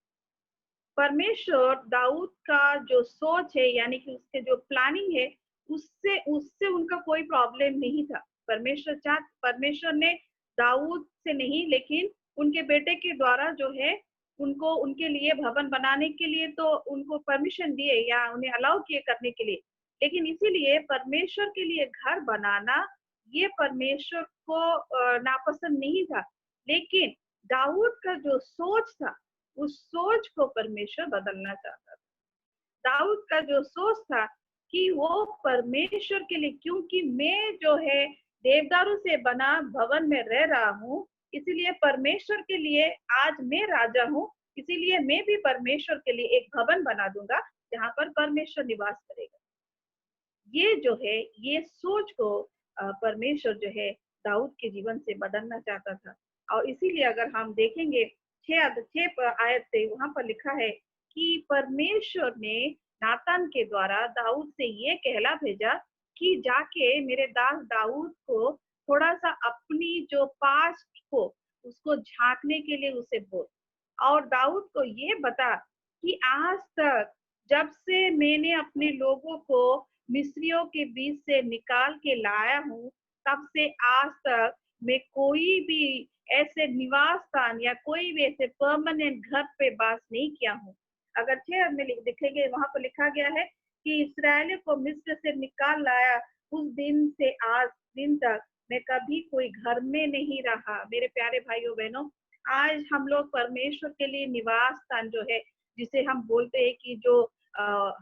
परमेश्वर दाऊद का जो सोच है, यानी कि उसके जो प्लानिंग है, उससे उससे उनका कोई प्रॉब्लम नहीं था। परमेश्वर ने दाऊद से नहीं, लेकिन उनके बेटे के द्वारा जो है उनको उनके लिए भवन बनाने के लिए तो उनको परमिशन दिए या उन्हें अलाउ किए करने के लिए। लेकिन इसीलिए परमेश्वर के लिए घर बनाना ये परमेश्वर को नापसंद नहीं था। लेकिन दाऊद का जो सोच था, उस सोच को परमेश्वर बदलना चाहता था। दाऊद का जो सोच था कि वो परमेश्वर के लिए, क्योंकि मैं जो है देवदारों से बना भवन में रह रहा हूँ, इसीलिए परमेश्वर के लिए आज मैं राजा हूँ, इसीलिए मैं भी परमेश्वर के लिए एक भवन बना दूंगा जहाँ पर परमेश्वर निवास करेगा। ये जो है, ये सोच को परमेश्वर जो है दाऊद के जीवन से बदलना चाहता था। और इसीलिए अगर हम देखेंगे 6 आयत से, वहां पर लिखा है कि परमेश्वर ने नातान के द्वारा दाऊद से ये कहला भेजा कि जाके मेरे दास दाऊद को थोड़ा सा अपनी जो पास्ट को उसको झांकने के लिए उसे बोल, और दाऊद को ये बता कि आज तक जब से मैंने अपने लोगों को मिस्रियों के बीच से निकाल के लाया हूँ, तब से आज तक मैं कोई भी ऐसे निवास स्थान या कोई भी ऐसे परमानेंट घर पे वास नहीं किया हूँ। अगर 6 में देखेंगे, वहां पर लिखा गया है कि इस्राएलियों को मिस्र से निकाल लाया, उस दिन से आज दिन तक मैं कभी कोई घर में नहीं रहा। मेरे प्यारे भाइयों बहनों, आज हम लोग परमेश्वर के लिए निवास स्थान जो है, जिसे हम बोलते हैं कि जो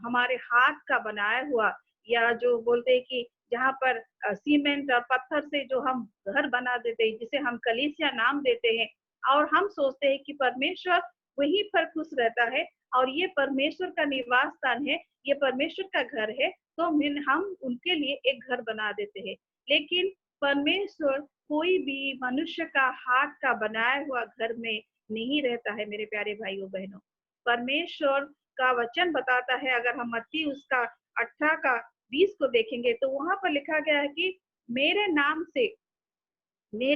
हमारे हाथ का बनाया हुआ, या जो बोलते हैं कि जहाँ पर सीमेंट और पत्थर से जो हम घर बना देते हैं, जिसे हम कलीसिया नाम देते हैं, और हम सोचते हैं कि परमेश्वर वहीं पर खुश रहता है और ये परमेश्वर का निवास स्थान है, ये परमेश्वर का घर है, तो हम उनके लिए एक घर बना देते हैं। लेकिन परमेश्वर कोई भी मनुष्य का हाथ का बनाया हुआ घर में नहीं रहता है। मेरे प्यारे भाइयों बहनों, परमेश्वर का वचन बताता है, अगर हम मत्ती उसका 18 का 20 को देखेंगे तो वहां पर लिखा गया है कि मेरे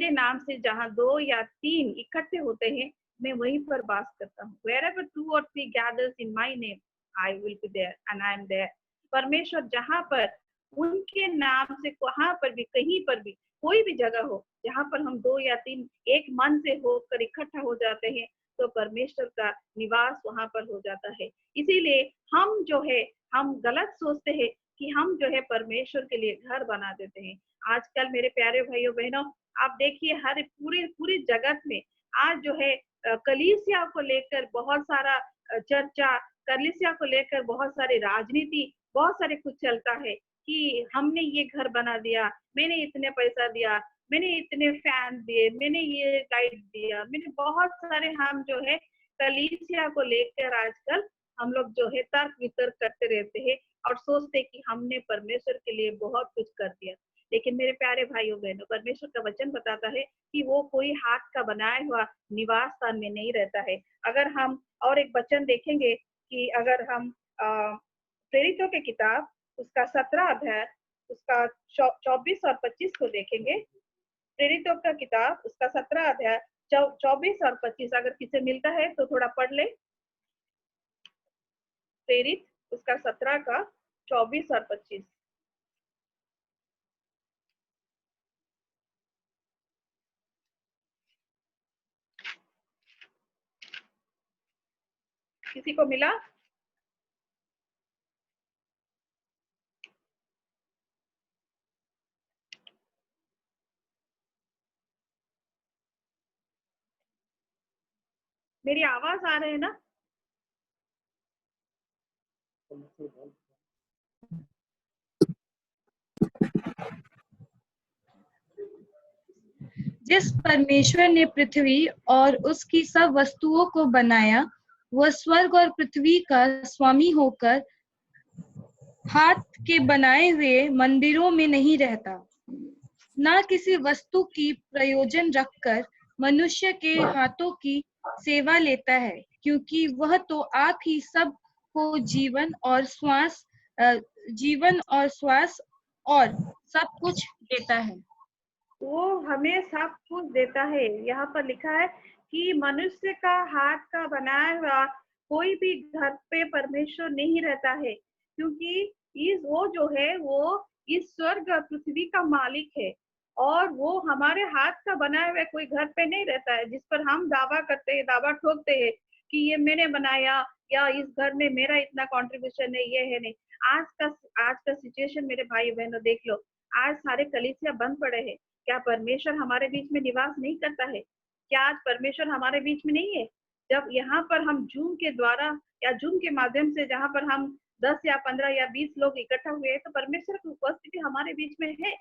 नाम से जहाँ 2 या 3 इकट्ठे होते हैं, मैं वहीं पर वास करता हूँ। Wherever 2 or 3 gathers in my name, I will be there and I am there. परमेश्वर जहाँ पर उनके नाम से, वहां पर भी, कहीं पर भी, कोई भी जगह हो जहाँ पर हम 2 या 3 एक मन से होकर इकट्ठा हो जाते हैं, तो परमेश्वर का निवास वहां पर हो जाता है। इसीलिए हम जो है, हम गलत सोचते हैं कि हम जो है परमेश्वर के लिए घर बना देते हैं। आजकल मेरे प्यारे भाइयों बहनों, आप देखिए हर पूरी जगत में आज जो है कलीसिया को लेकर बहुत सारा चर्चा, कलीसिया को लेकर बहुत सारी राजनीति, बहुत सारे कुछ चलता है कि हमने ये घर बना दिया, मैंने इतने पैसा दिया, मैंने इतने फैन दिए, मैंने ये लाइट दिया, मैंने बहुत सारे, हम जो है कलीसिया को लेकर आजकल हम लोग जो है तर्क वितर्क करते रहते हैं और सोचते कि हमने परमेश्वर के लिए बहुत कुछ कर दिया। लेकिन मेरे प्यारे भाइयों बहनों, परमेश्वर का वचन बताता है कि वो कोई हाथ का बनाया हुआ निवास स्थान में नहीं रहता है। अगर हम और एक वचन देखेंगे कि अगर हम प्रेरितों के किताब उसका 17 अध्याय उसका 24 और 25 को देखेंगे, प्रेरितों का किताब उसका 17 अध्याय 24 और 25, अगर किसे मिलता है तो थोड़ा पढ़ ले। प्रेरित उसका 17 का 24 और 25। किसी को मिला? मेरी आवाज आ रही है ना? जिस परमेश्वर ने पृथ्वी और उसकी सब वस्तुओं को बनाया, वह स्वर्ग और पृथ्वी का स्वामी होकर हाथ के बनाए हुए मंदिरों में नहीं रहता, न किसी वस्तु की प्रयोजन रखकर मनुष्य के हाथों की सेवा लेता है, क्योंकि वह तो आप ही सब को जीवन और श्वास और सब कुछ देता है। वो हमें सब कुछ देता है। यहाँ पर लिखा है कि मनुष्य का हाथ का बनाया हुआ कोई भी घर पे परमेश्वर नहीं रहता है, क्योंकि वो जो है वो इस स्वर्ग और पृथ्वी का मालिक है, और वो हमारे हाथ का बनाया हुआ कोई घर पे नहीं रहता है जिस पर हम दावा करते हैं, दावा ठोकते हैं कि ये मैंने बनाया या इस घर में मेरा इतना कंट्रीब्यूशन है, ये है नहीं। आज का सिचुएशन मेरे भाई बहनों देख लो, आज सारे कलीसिया बंद पड़े हैं। क्या परमेश्वर हमारे बीच में निवास नहीं करता है? क्या आज परमेश्वर हमारे बीच में नहीं है? जब यहाँ पर हम जूम के द्वारा या जूम के माध्यम से जहाँ पर हम 10 या 15 या 20 लोग इकट्ठा हुए हैं, तो परमेश्वर की उपस्थिति हमारे बीच में है।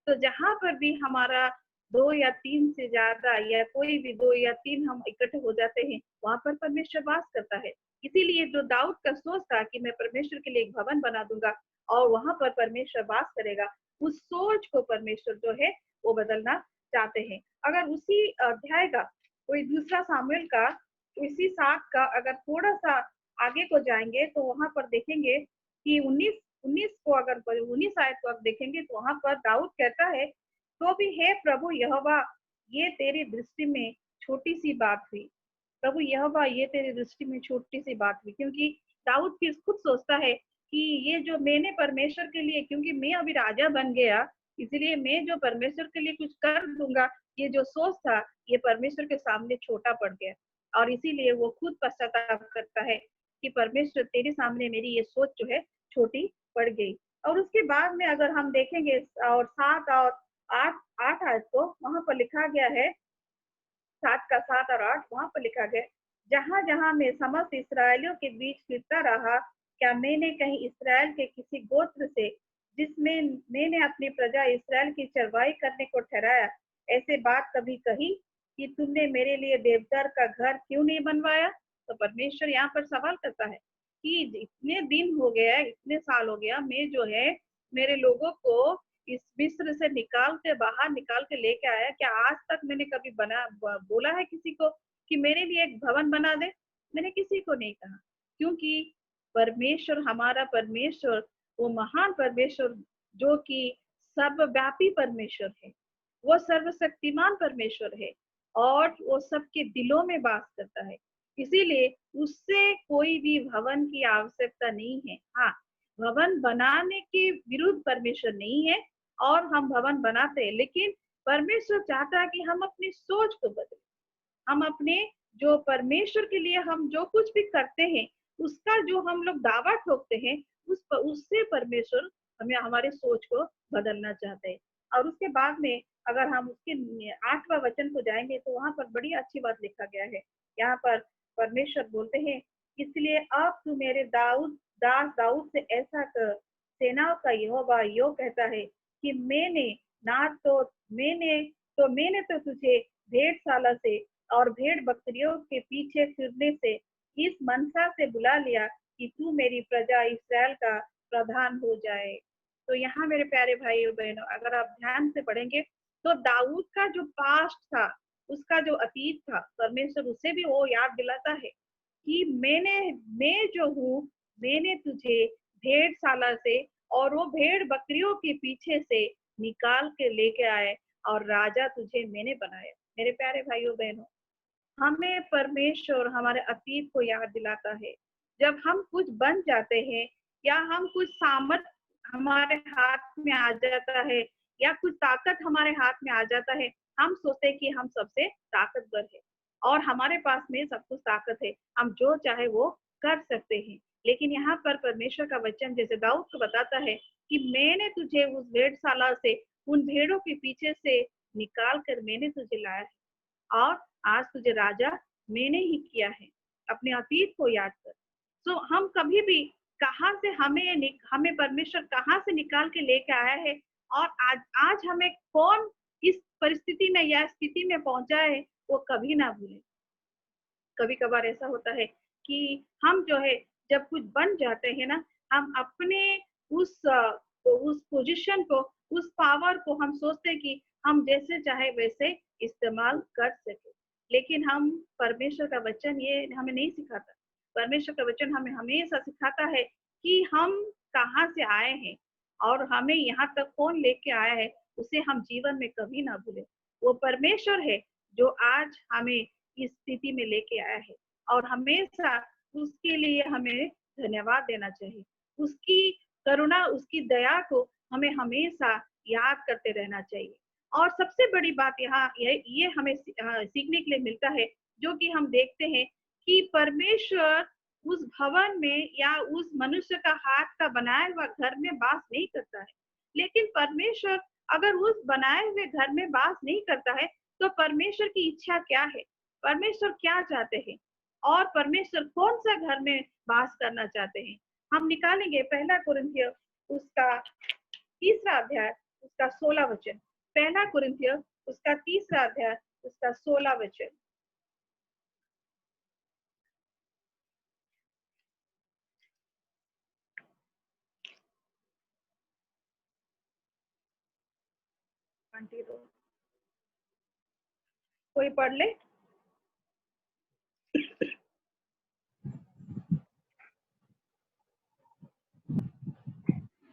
तो जहाँ पर भी हमारा 2 या 3 से ज्यादा या कोई भी 2 या 3 हम इकट्ठे हो जाते हैं, वहां पर परमेश्वर वास करता है। इसीलिए जो दाऊद का सोच था कि मैं परमेश्वर के लिए एक भवन बना दूंगा और वहां पर परमेश्वर वास करेगा, उस सोच को परमेश्वर जो है वो बदलना चाहते हैं। अगर उसी अध्याय का कोई दूसरा सामुएल का इसी 7 का अगर थोड़ा सा आगे को जाएंगे तो वहां पर देखेंगे कि 19 को अगर 19 आयत को आप देखेंगे तो वहां पर दाऊद कहता है, तो भी हे प्रभु यहोवा, ये तेरी दृष्टि में छोटी सी बात हुई। प्रभु यहोवा, ये तेरी दृष्टि में छोटी सी बात हुई, क्योंकि दाऊद भी खुद सोचता है कि ये जो मैंने परमेश्वर के लिए, क्योंकि मैं अभी राजा बन गया, इसलिए मैं जो परमेश्वर के लिए कुछ कर दूंगा, ये जो सोच था ये परमेश्वर के सामने छोटा पड़ गया, और इसीलिए वो खुद पश्चाताप करता है कि परमेश्वर तेरे सामने मेरी ये सोच जो है छोटी पड़ गई। और उसके बाद में अगर हम देखेंगे और 7 और 8 आयत को, वहां पर लिखा गया है 7 और 8 वहां पर लिखा गया, जहां जहां मैं समस्त इसराइलियों के बीच फिरता रहा, क्या मैंने कहीं इसराइल के किसी गोत्र से जिसमें मैंने अपनी प्रजा इसराइल की चरवाई करने को ठहराया, ऐसे बात कभी कही कि तुमने मेरे लिए देवदार का घर क्यों नहीं बनवाया? तो परमेश्वर यहाँ पर सवाल करता है कि इतने दिन हो गया, इतने साल हो गया, मैं जो है मेरे लोगों को इस मिस्र से बाहर निकाल के लेके आया, क्या आज तक मैंने कभी बोला है किसी को कि मेरे लिए एक भवन बना दे? मैंने किसी को नहीं कहा, क्योंकि परमेश्वर, हमारा परमेश्वर, वो महान परमेश्वर जो कि सर्वव्यापी परमेश्वर है, वो सर्वशक्तिमान परमेश्वर है, और वो सबके दिलों में वास करता है। इसीलिए उससे कोई भी भवन की आवश्यकता नहीं है। हाँ, भवन बनाने के विरुद्ध परमेश्वर नहीं है, और हम भवन बनाते हैं, लेकिन परमेश्वर चाहता है कि हम अपनी सोच को बदलें। हम अपने जो परमेश्वर के लिए हम जो कुछ भी करते हैं, उसका जो हम लोग दावा ठोकते हैं, उससे परमेश्वर हमें हमारे सोच को बदलना चाहते हैं। और उसके बाद में अगर हम उसके 8वां वचन को जाएंगे तो वहां पर बड़ी अच्छी बात लिखा गया है। यहाँ पर परमेश्वर बोलते हैं, इसलिए अब तू मेरे दास दाऊद से ऐसा कर, सेनाओं का यहोवा यो कहता है कि मैंने तो तुझे भेड़शाला से और भेड़ बकरियों के पीछे फिरने से इस मनसा से बुला लिया कि तू मेरी प्रजा इस्राएल का प्रधान हो जाए। तो यहाँ मेरे प्यारे भाई और बहनों, अगर आप ध्यान से पढ़ेंगे तो दाऊद का जो पास्ट था, उसका जो अतीत था, परमेश्वर उसे भी वो याद दिलाता है कि मैं जो हूँ, मैंने तुझे भेड़शाला से और वो भेड़ बकरियों के पीछे से निकाल के लेके आए, और राजा तुझे मैंने बनाया। मेरे प्यारे भाइयों बहनों, हमें परमेश्वर हमारे अतीत को याद दिलाता है। जब हम कुछ बन जाते हैं या हम कुछ सामर्थ हमारे हाथ में आ जाता है या कुछ ताकत हमारे हाथ में आ जाता है, हम सोचते हैं कि हम सबसे ताकतवर है और हमारे पास में सब कुछ ताकत है, हम जो चाहे वो कर सकते हैं। लेकिन यहाँ पर परमेश्वर का वचन जैसे दाऊद को बताता है कि मैंने तुझे उस भेड़शाला से, उन भेड़ों के पीछे से निकाल कर मैंने तुझे लाया है, और आज तुझे राजा मैंने ही किया है। अपने अतीत को याद कर। सो हम कभी भी कहाँ से हमें परमेश्वर कहाँ से निकाल के लेके आया है और आज हमें कौन इस परिस्थिति में या स्थिति में पहुंचा है, वो कभी ना भूले। कभी कभार ऐसा होता है कि हम जो है जब कुछ बन जाते हैं ना, हम अपने उस पोजीशन को, उस पावर को हम सोचते हैं कि हम जैसे चाहे वैसे इस्तेमाल कर सके, लेकिन हम परमेश्वर का वचन ये हमें नहीं सिखाता। परमेश्वर का वचन हमें हमेशा सिखाता है कि हम कहाँ से आए हैं और हमें यहाँ तक कौन लेके आया है, उसे हम जीवन में कभी ना भूले। वो परमेश्वर है जो आज हमें इस स्थिति में लेके आया है और हमेशा उसके लिए हमें धन्यवाद देना चाहिए। उसकी करुणा, उसकी दया को हमें हमेशा याद करते रहना चाहिए। और सबसे बड़ी बात यहाँ ये हमें सीखने के लिए मिलता है, जो कि हम देखते हैं कि परमेश्वर उस भवन में या उस मनुष्य का हाथ का बनाया हुआ घर में वास नहीं करता है। लेकिन परमेश्वर अगर उस बनाए हुए घर में वास नहीं करता है, तो परमेश्वर की इच्छा क्या है, परमेश्वर क्या चाहते हैं और परमेश्वर कौन सा घर में वास करना चाहते हैं। हम निकालेंगे 1 कुरिन्थियों उसका 3 अध्याय उसका 16 वचन। 1 कुरिन्थियों उसका 3 अध्याय उसका 16 वचन। कोई पढ़ ले।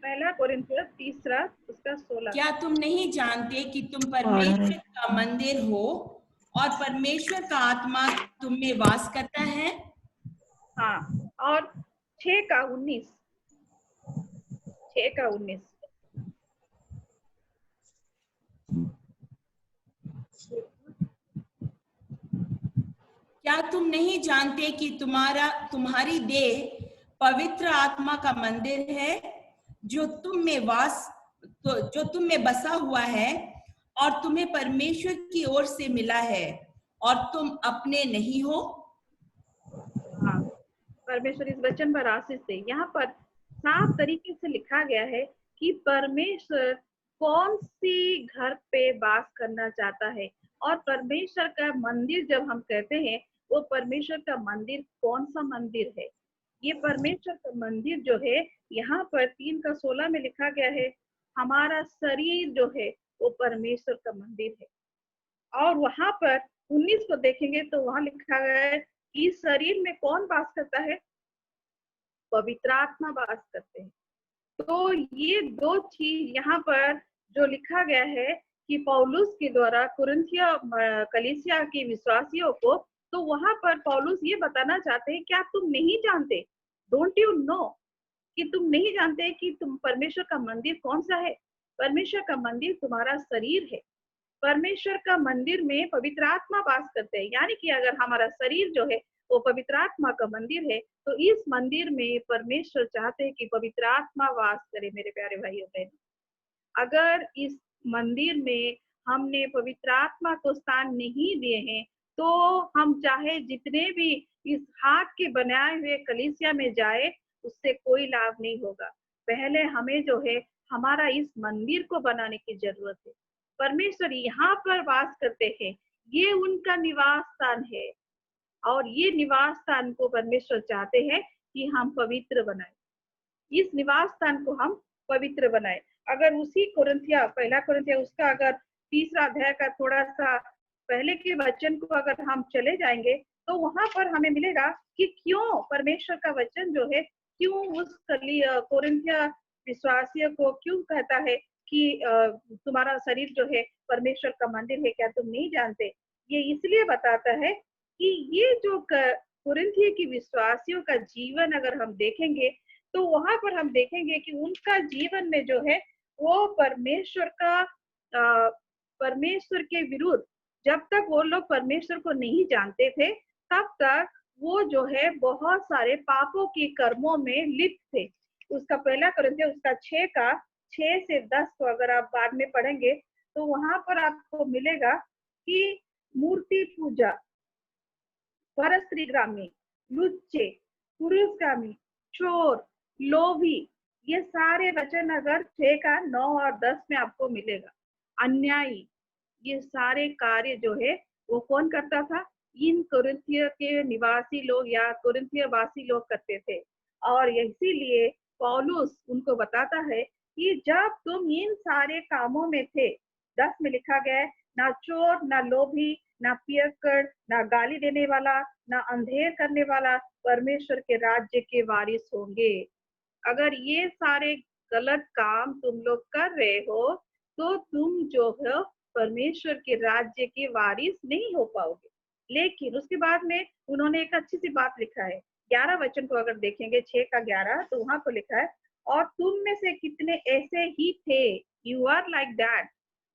पहला कोरिन्थियों 3 उसका 16। क्या तुम नहीं जानते कि तुम परमेश्वर का मंदिर हो और परमेश्वर का आत्मा तुम में वास करता है? हाँ, और 6 का 19। क्या तुम नहीं जानते कि तुम्हारी देह पवित्र आत्मा का मंदिर है जो तुम में बसा हुआ है और तुम्हें परमेश्वर की ओर से मिला है और तुम अपने नहीं हो? हाँ, परमेश्वर इस वचन पर आशीष दे। यहाँ पर साफ तरीके से लिखा गया है कि परमेश्वर कौन सी घर पे वास करना चाहता है और परमेश्वर का मंदिर जब हम कहते हैं, वो परमेश्वर का मंदिर कौन सा मंदिर है। ये परमेश्वर का मंदिर जो है, यहाँ पर 3 का 16 में लिखा गया है, हमारा शरीर जो है वो परमेश्वर का मंदिर है। और वहां पर 19 को देखेंगे तो वहां लिखा गया है कि शरीर में कौन वास करता है, पवित्र आत्मा वास करते हैं। तो ये दो चीज यहाँ पर जो लिखा गया है कि पौलुस के द्वारा कुरिन्थिया कलीसिया के विश्वासियों को, तो वहां पर पौलुस ये बताना चाहते हैं, क्या तुम नहीं जानते, डोंट यू नो, कि तुम नहीं जानते कि तुम परमेश्वर का मंदिर कौन सा है। परमेश्वर का मंदिर तुम्हारा शरीर है। परमेश्वर का मंदिर में पवित्र आत्मा वास करते हैं, यानी कि अगर हमारा शरीर जो है वो पवित्र आत्मा का मंदिर है, तो इस मंदिर में परमेश्वर चाहते हैं कि पवित्र आत्मा वास करे। मेरे प्यारे भाइयों बहनों, अगर इस मंदिर में हमने पवित्र आत्मा को स्थान नहीं दिए हैं, तो हम चाहे जितने भी इस हाथ के बनाए हुए कलीसिया में जाए, उससे कोई लाभ नहीं होगा। पहले हमें जो है हमारा इस मंदिर को बनाने की जरूरत है। परमेश्वर यहाँ पर वास करते हैं, ये उनका निवास स्थान है और ये निवास स्थान को परमेश्वर चाहते हैं कि हम पवित्र बनाए। इस निवास स्थान को हम पवित्र बनाए। अगर उसी कुरिन्थिया 1 कुरिन्थिया उसका अगर 3 अध्याय का थोड़ा सा पहले के वचन को अगर हम चले जाएंगे, तो वहां पर हमें मिलेगा कि क्यों परमेश्वर का वचन जो है, क्यों उस कुरिन्थिया विश्वासियों को क्यों कहता है कि तुम्हारा शरीर जो है परमेश्वर का मंदिर है, क्या तुम नहीं जानते। ये इसलिए बताता है कि ये जो कुरिन्थिया की विश्वासियों का जीवन अगर हम देखेंगे, तो वहां पर हम देखेंगे कि उनका जीवन में जो है वो परमेश्वर के विरुद्ध, जब तक वो लोग परमेश्वर को नहीं जानते थे, तब तक वो जो है बहुत सारे पापों के कर्मों में लिप्त थे। उसका 1 कुरिन्थियों उसका 6 से 10 को अगर आप बाद में पढ़ेंगे, तो वहां पर आपको मिलेगा कि मूर्ति पूजा, परस्त्रीगामी, लुच्चे, पुरुषगामी, चोर, लोभी, ये सारे वचन अगर 6 का 9 और 10 में आपको मिलेगा। अन्यायी, ये सारे कार्य जो है वो कौन करता था? इन कुरिन्थियों के निवासी लोग या कुरिन्थियों वासी लोग करते थे। और इसीलिए पौलुस उनको बताता है कि जब तुम इन सारे कामों में थे, 10 में लिखा गया है, ना चोर, ना लोभी, ना पियक्कड़, ना गाली देने वाला, ना अंधेर करने वाला परमेश्वर के राज्य के वारिस होंगे। अगर ये सारे गलत काम तुम लोग कर रहे हो तो तुम जो है परमेश्वर के राज्य के वारिस नहीं हो पाओगे। लेकिन उसके बाद में उन्होंने एक अच्छी सी बात लिखा है, 11 वचन को अगर देखेंगे 6 का 11, तो वहां पर लिखा है, और तुम में से कितने ऐसे ही थे, यू आर लाइक दैट,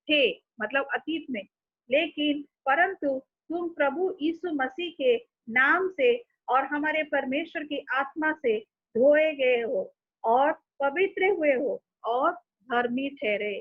थे मतलब अतीत में, लेकिन परंतु तुम प्रभु यीशु मसीह के नाम से और हमारे परमेश्वर की आत्मा से धोए गए हो और पवित्र हुए हो और धर्मी ठहरे।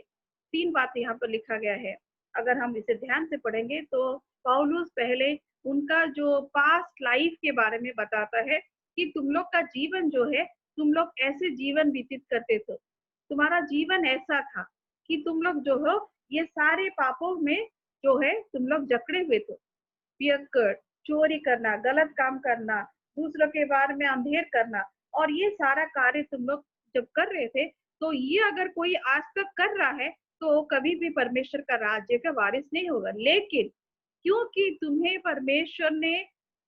3 बात यहाँ पर लिखा गया है। अगर हम इसे ध्यान से पढ़ेंगे तो पौलुस पहले उनका जो पास्ट लाइफ के बारे में बताता है कि तुम लोग का जीवन जो है, तुम लोग ऐसे जीवन व्यतीत करते थे, तुम्हारा जीवन ऐसा था कि तुम लोग जो हो ये सारे पापों में जो है तुम लोग जकड़े हुए थे। पियक्कड़, चोरी करना, गलत काम करना, दूसरों के बारे में अंधेर करना, और ये सारा कार्य तुम लोग जब कर रहे थे, तो ये अगर कोई आज तक कर रहा है तो कभी भी परमेश्वर का राज्य का वारिस नहीं होगा। लेकिन क्योंकि तुम्हें परमेश्वर ने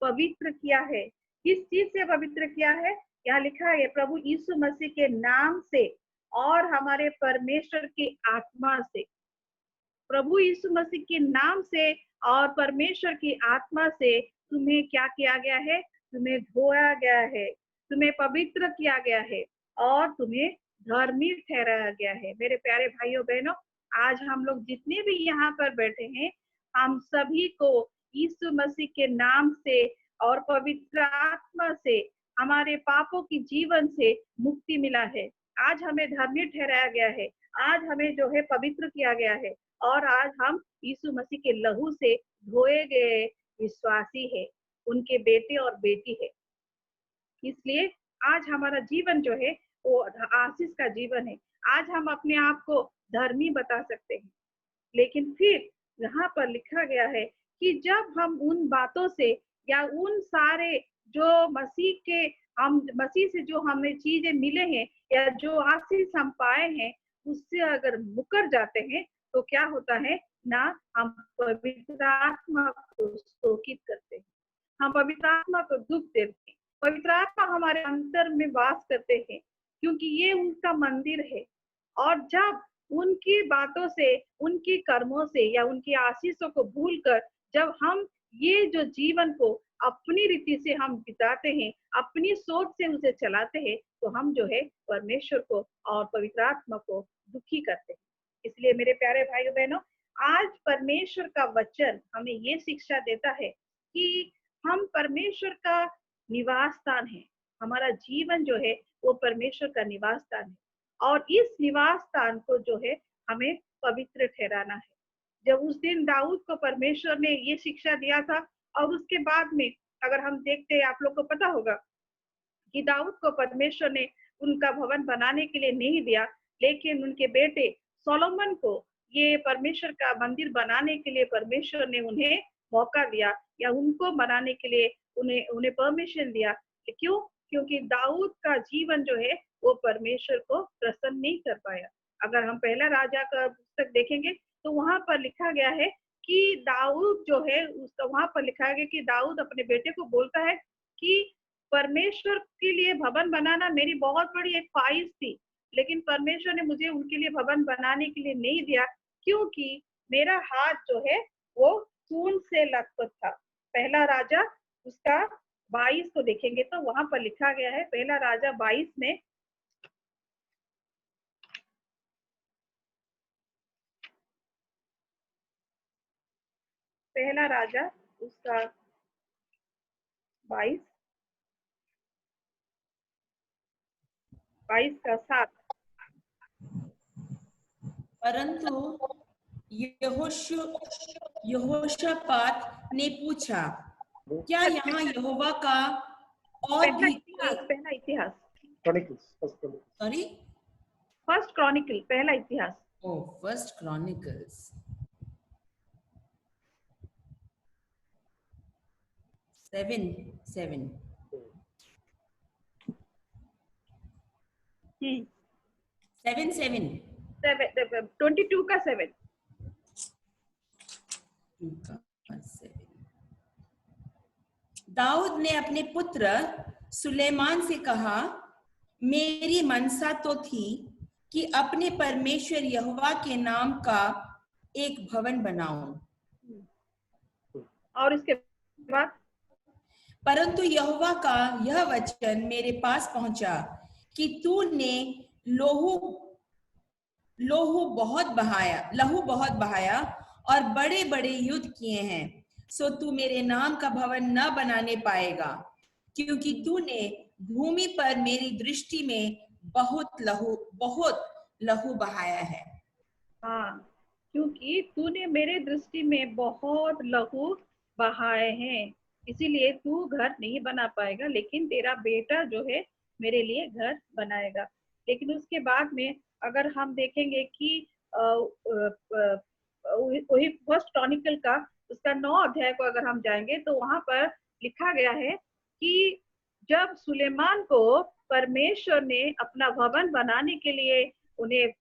पवित्र किया है, किस चीज से पवित्र किया है? यहाँ लिखा है प्रभु यीशु मसीह के नाम से और हमारे परमेश्वर की आत्मा से। प्रभु यीशु मसीह के नाम से और परमेश्वर की आत्मा से तुम्हें क्या किया गया है? तुम्हें धोया गया है, तुम्हें पवित्र किया गया है और तुम्हें धर्मी ठहराया गया है। मेरे प्यारे भाइयों बहनों, आज हम लोग जितने भी यहाँ पर बैठे हैं, हम सभी को यीशु मसीह के नाम से और पवित्र आत्मा से हमारे पापों की जीवन से मुक्ति मिला है। आज हमें धर्मी ठहराया गया है, आज हमें जो है पवित्र किया गया है, और आज हम यीशु मसीह के लहू से धोए गए विश्वासी है, उनके बेटे और बेटी है। इसलिए आज हमारा जीवन जो है वो आशीष का जीवन है। आज हम अपने आप को धर्मी बता सकते हैं। लेकिन फिर यहाँ पर लिखा गया है कि जब हम उन बातों से या उन सारे जो मसीह से जो हमें चीजें मिले हैं या जो आशीष हम पाए हैं, उससे अगर मुकर जाते हैं तो क्या होता है ना, हम पवित्र आत्मा को शोकित करते हैं, हम पवित्र आत्मा को दुख देते हैं। पवित्र आत्मा हमारे अंतर में वास करते हैं क्योंकि ये उनका मंदिर है। और जब उनकी बातों से, उनकी कर्मों से या उनकी आशीषों को भूलकर जब हम ये जो जीवन को अपनी रीति से हम बिताते हैं, अपनी सोच से उसे चलाते हैं, तो हम जो है परमेश्वर को और पवित्र आत्मा को दुखी करते हैं। इसलिए मेरे प्यारे भाइयों बहनों, आज परमेश्वर का वचन हमें ये शिक्षा देता है कि हम परमेश्वर का निवास स्थान है। हमारा जीवन जो है वो परमेश्वर का निवास स्थान है, और इस निवास स्थान को जो है हमें पवित्र ठहराना है। जब उस दिन दाऊद को परमेश्वर ने ये शिक्षा दिया था, और उसके बाद में अगर हम देखते हैं, आप लोग को पता होगा कि दाऊद को परमेश्वर ने उनका भवन बनाने के लिए नहीं दिया, लेकिन उनके बेटे सोलोमन को ये परमेश्वर का मंदिर बनाने के लिए परमेश्वर ने उन्हें मौका दिया या उनको बनाने के लिए उन्हें परमिशन दिया। क्यों? क्योंकि दाऊद का जीवन जो है वो परमेश्वर को प्रसन्न नहीं कर पाया। अगर हम पहला राजा का पुस्तक देखेंगे तो वहां पर लिखा गया है कि दाऊद जो है, उसका वहां पर लिखा गया कि दाऊद अपने बेटे को बोलता है कि परमेश्वर के लिए भवन बनाना मेरी बहुत बड़ी एक ख्वाहिश थी, लेकिन परमेश्वर ने मुझे उनके लिए भवन बनाने के लिए नहीं दिया क्योंकि मेरा हाथ जो है वो खून से लथपथ था। पहला राजा उसका 22 को देखेंगे तो वहां पर लिखा गया है, पहला राजा 22 में पहला राजा उसका 22 का 7। परंतु यहोशापात ने पूछा, क्या यहाँ यहोवा का और भी कोई, पहला इतिहास सॉरी, फर्स्ट क्रॉनिकल, पहला इतिहास। ओ फर्स्ट क्रॉनिकल्स 7:7 7:7 22 का 7। दाऊद ने अपने पुत्र सुलेमान से कहा, मेरी मनसा तो थी कि अपने परमेश्वर यहोवा के नाम का एक भवन बनाऊं, और इसके बाद परंतु यहोवा का यह वचन मेरे पास पहुंचा कि तूने लहू बहुत बहाया और बड़े बड़े युद्ध किए हैं, सो तू मेरे नाम का भवन न बनाने पाएगा, क्योंकि तूने भूमि पर मेरी दृष्टि में बहुत लहू बहाया है। हाँ, क्योंकि तूने मेरे दृष्टि में बहुत लहू बहाए हैं, इसीलिए तू घर नहीं बना पाएगा, लेकिन तेरा बेटा जो है मेरे लिए घर बनाएगा। लेकिन उसके बाद में अगर हम देखेंगे कि वही फर्स्ट क्रॉनिकल का उसका 9 अध्याय को अगर हम जाएंगे तो वहां पर लिखा गया है कि जब सुलेमान को परमेश्वर ने अपना भवन बनाने के लिए उन्हें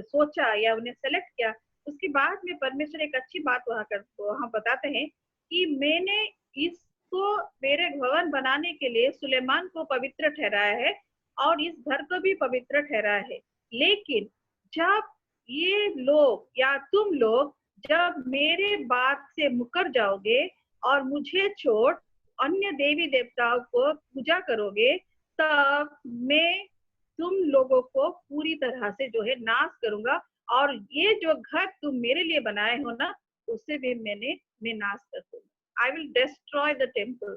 सोचा या उन्हें सेलेक्ट किया, उसके बाद में परमेश्वर एक अच्छी बात वहां बताते हैं कि मैंने इसको मेरे भवन बनाने के लिए सुलेमान को पवित्र ठहराया है और इस घर को भी पवित्र ठहराया है। लेकिन जब ये लोग या तुम लोग जब मेरे बात से मुकर जाओगे और मुझे छोड़ अन्य देवी देवताओं को पूजा करोगे, तब मैं तुम लोगों को पूरी तरह से जो है नाश करूंगा, और ये जो घर तुम मेरे लिए बनाए हो ना, उसे भी मैं नाश कर दूंगा। I will destroy the temple.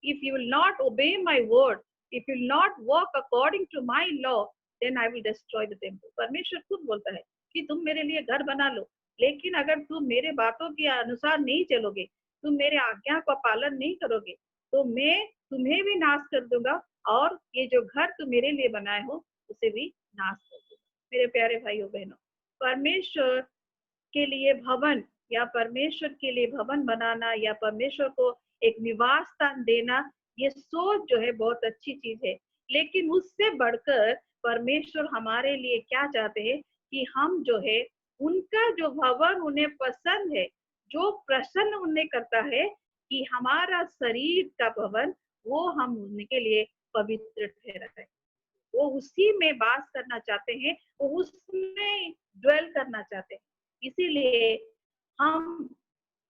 If you will not obey my word, if you will not walk according to my law, then I will destroy the temple. परमेश्वर खुद बोलता है कि तुम मेरे लिए घर बना लो, लेकिन अगर तुम मेरे बातों के अनुसार नहीं चलोगे, तुम मेरे आज्ञा का पालन नहीं करोगे, तो मैं तुम्हें भी नाश कर दूंगा और ये जो घर तुम मेरे लिए बनाए हो उसे भी नाश कर दूंगा। मेरे प्यारे भाइयों बहनों, परमेश्वर के लिए भवन या परमेश्वर के लिए भवन बनाना या परमेश्वर को एक निवास स्थान देना, ये सोच जो है बहुत अच्छी चीज है। लेकिन उससे बढ़कर परमेश्वर हमारे लिए क्या चाहते हैं कि हम जो है उनका जो भवन उन्हें पसंद है, जो प्रसन्न उन्हें करता है कि हमारा शरीर का भवन वो हम उनके लिए पवित्र ठहराए, वो उसी में वास करना चाहते हैं, वो उसमें ड्वेल करना चाहते हैं। इसीलिए हम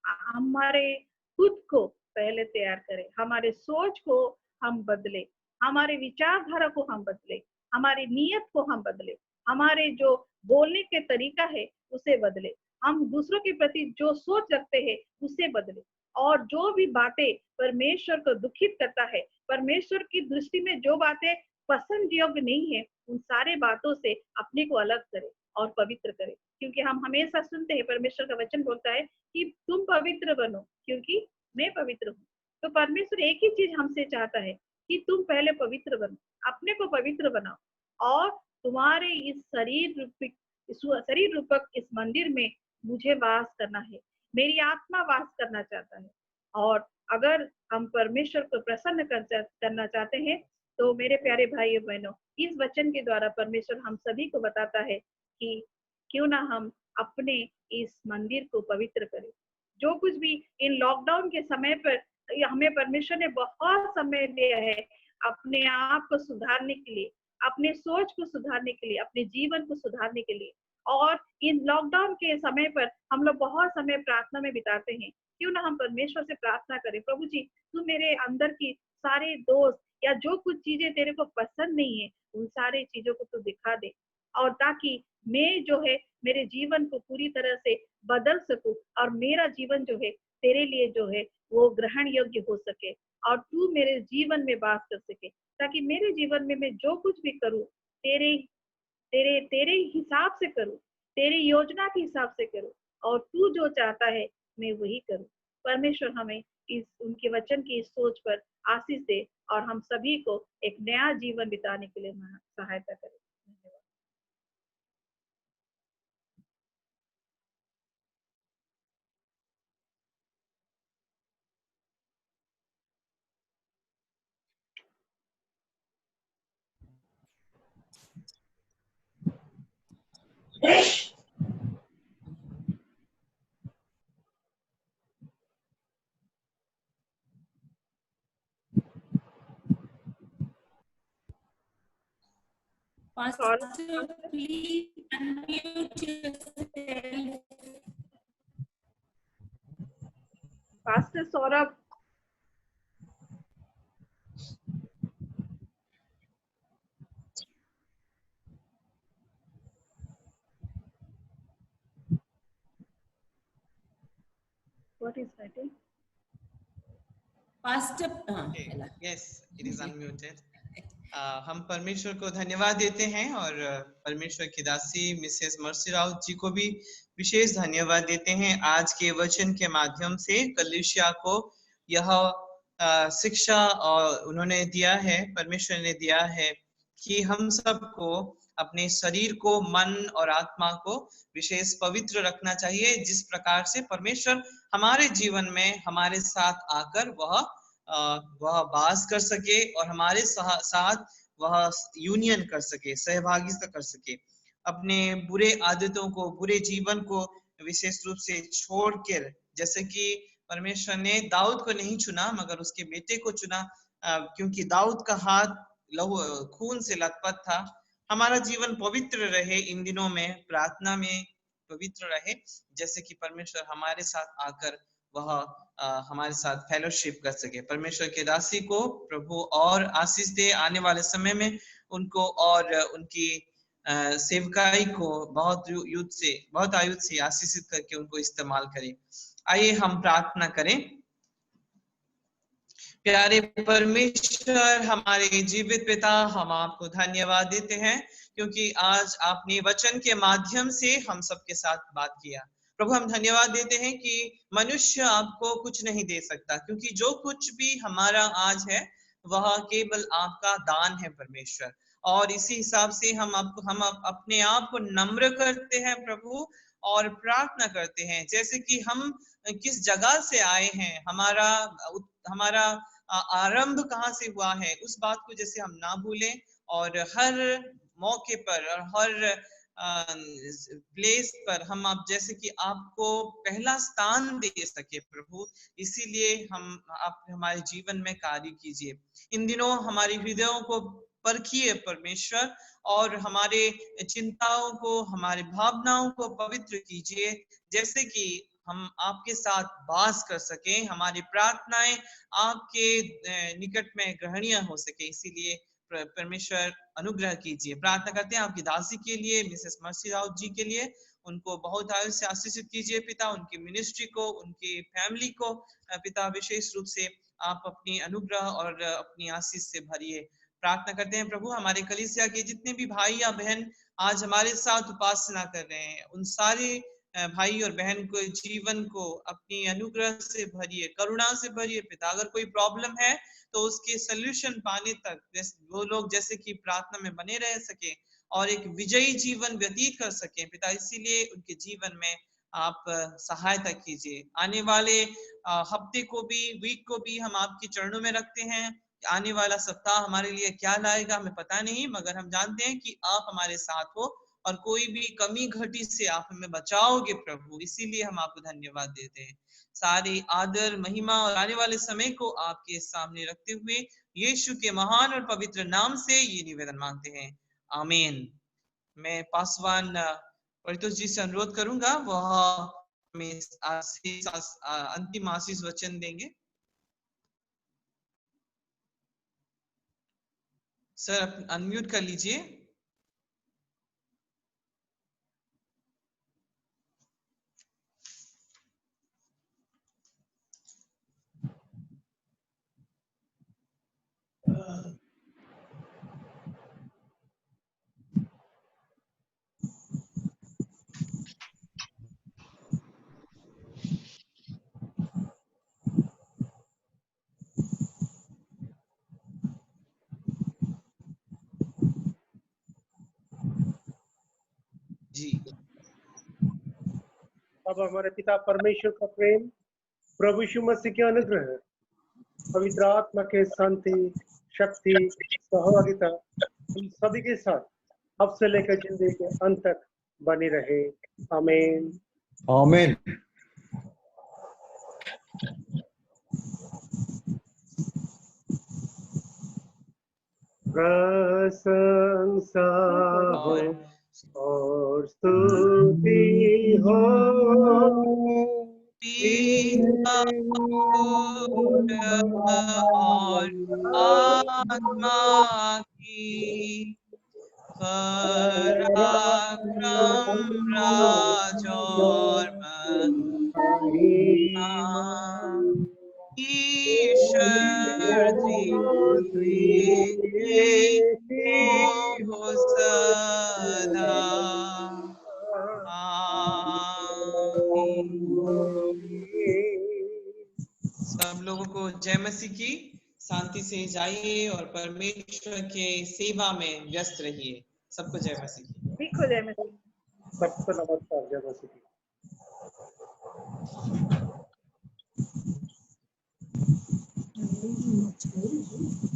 हमारे खुद को पहले तैयार करें, हमारे सोच को हम बदले, हमारे विचारधारा को हम बदले, हमारी नीयत को हम बदले, हमारे जो बोलने के तरीका है उसे बदले, हम दूसरों के प्रति जो सोच रखते हैं उसे बदले, और जो भी बातें परमेश्वर को दुखित करता है, परमेश्वर की दृष्टि में जो बातें पसंद योग्य नहीं है, उन सारे बातों से अपने को अलग करें और पवित्र करें। क्योंकि हम हमेशा सुनते हैं, परमेश्वर का वचन बोलता है कि तुम पवित्र बनो क्योंकि मैं पवित्र हूँ। तो परमेश्वर एक ही चीज हमसे चाहता है कि तुम पहले पवित्र बनो, अपने को पवित्र बनाओ, और तुम्हारे इस शरीर रूपक इस मंदिर में मुझे वास करना है, मेरी आत्मा वास करना चाहता है। और अगर हम परमेश्वर को प्रसन्न करना चाहते हैं तो मेरे प्यारे भाइयों बहनों, इस वचन के द्वारा परमेश्वर हम सभी को बताता है कि क्यों ना हम अपने इस मंदिर को पवित्र करें। जो कुछ भी इन लॉकडाउन के समय पर हमें परमेश्वर ने बहुत समय दिया है अपने आप को सुधारने के लिए, अपने सोच को सुधारने के लिए, अपने जीवन को सुधारने के लिए। और इन लॉकडाउन के समय पर हम लोग बहुत समय प्रार्थना में बिताते हैं। क्यों ना हम परमेश्वर से प्रार्थना करें, प्रभु जी तू मेरे अंदर की सारे दोष या जो कुछ चीजें तेरे को पसंद नहीं है उन सारे चीजों को तू दिखा दे, और ताकि मैं जो है मेरे जीवन को पूरी तरह से बदल सकूं और मेरा जीवन जो है तेरे लिए जो है वो ग्रहण योग्य हो सके, और तू मेरे जीवन में वास कर सके, ताकि मेरे जीवन में मैं जो कुछ भी करूं तेरे तेरे तेरे हिसाब से करूं, तेरी योजना के हिसाब से करूं, और तू जो चाहता है मैं वही करूं। परमेश्वर हमें इस उनके वचन की इस सोच पर आशीष दे और हम सभी को एक नया जीवन बिताने के लिए सहायता करे। धन्यवाद। Pastor, please unmute yourself. Pastor Saurabh, what is writing? Pastor, Yes, it is unmuted. हम परमेश्वर को धन्यवाद देते हैं और परमेश्वर की दासी मिसेस मर्सी राउत जी को भी विशेष धन्यवाद देते हैं। आज के वचन के माध्यम से कलीसिया को यह शिक्षा और उन्होंने दिया है, परमेश्वर ने दिया है कि हम सबको अपने शरीर को, मन और आत्मा को विशेष पवित्र रखना चाहिए, जिस प्रकार से परमेश्वर हमारे जीवन में हमारे साथ आकर वह वास कर सके और हमारे साथ वह यूनियन कर सके, सहभागिता कर सके। अपने बुरे आदतों को, बुरे जीवन को विशेष रूप से छोड़कर, जैसे कि परमेश्वर ने दाऊद को नहीं चुना मगर उसके बेटे को चुना, क्योंकि दाऊद का हाथ लहू खून से लथपथ था। हमारा जीवन पवित्र रहे, इन दिनों में प्रार्थना में पवित्र रहे, जैसे कि परमेश्वर हमारे साथ आकर वह हमारे साथ फेलोशिप कर सके। परमेश्वर के दासी को प्रभु और आशीष दे, आने वाले समय में उनको और उनकी सेवकाई को बहुत आयुध से आशीषित करके उनको इस्तेमाल करे। आइए हम प्रार्थना करें। प्यारे परमेश्वर, हमारे जीवित पिता, हम आपको धन्यवाद देते हैं क्योंकि आज आपने वचन के माध्यम से हम सबके साथ बात किया। प्रभु, हम धन्यवाद देते हैं कि मनुष्य आपको कुछ नहीं दे सकता, क्योंकि जो कुछ भी हमारा आज है वह केवल आपका दान है परमेश्वर। और इसी हिसाब से हम अपने आप को नम्र करते हैं प्रभु, और प्रार्थना करते हैं जैसे कि हम किस जगह से आए हैं, हमारा आरंभ कहाँ से हुआ है, उस बात को जैसे हम ना भूलें और हर मौके पर और हर प्लेस पर हम आप जैसे कि आपको पहला स्थान दे सके प्रभु। इसीलिए आप हमारे जीवन में कार्य कीजिए। इन दिनों हमारे हृदयों को परखिए परमेश्वर, और हमारे चिंताओं को, हमारे भावनाओं को पवित्र कीजिए, जैसे कि हम आपके साथ वास कर सकें, हमारी प्रार्थनाएं आपके निकट में ग्रहणीय हो सके। इसीलिए परमेश्वर अनुग्रह कीजिए। प्रार्थना करते हैं आपकी दासी के लिए, मिसेस मर्सी राउत जी के लिए, उनको बहुत आयु से आशीषित कीजिए पिता, उनकी मिनिस्ट्री को, उनकी फैमिली को पिता विशेष रूप से आप अपनी अनुग्रह और अपनी आशीष से भरिए। प्रार्थना करते हैं प्रभु, हमारे कलीसिया के जितने भी भाई या बहन आज हमारे साथ उपासना कर रहे हैं, उन सारे भाई और बहन को जीवन को अपनी अनुग्रह से भरिए, करुणा से भरिए पिता। अगर कोई प्रॉब्लम है तो उसके सल्यूशन पाने तक वो लोग जैसे कि प्रार्थना में बने रह सके और एक विजयी जीवन व्यतीत कर सके पिता। इसीलिए उनके जीवन में आप सहायता कीजिए। आने वाले हफ्ते को भी, वीक को भी हम आपके चरणों में रखते हैं। आने वाला सप्ताह हमारे लिए क्या लाएगा हमें पता नहीं, मगर हम जानते हैं कि आप हमारे साथ हो और कोई भी कमी घटी से आप हमें बचाओगे प्रभु। इसीलिए हम आपको धन्यवाद देते हैं। सारे आदर, महिमा और आने वाले समय को आपके सामने रखते हुए यीशु के महान और पवित्र नाम से ये निवेदन मांगते हैं, आमीन। मैं पासवान परितोष जी से अनुरोध करूंगा, वह हमें अंतिम आशीष वचन देंगे। सर अनम्यूट कर लीजिए। जी। अब हमारे पिता परमेश्वर का प्रेम, प्रभु यीशु मसीह के अनुग्रह, पवित्र आत्मा के शांति, शक्ति, सहभागिता हम सभी के साथ अब से लेकर जिंदगी के अंत तक बनी रहे। आमीन। आमीन। प्रशंसा हो और स्तुति हो और आत्मा की, पराक्रम राज और महिमा ईश्वर हो सदा। सब लोगों को जय मसीह की। शांति से जाइए और परमेश्वर के सेवा में व्यस्त रहिए। सबको जय मसीह की। देखो जय मसीह। सबको नमस्कार, जय मसीह की।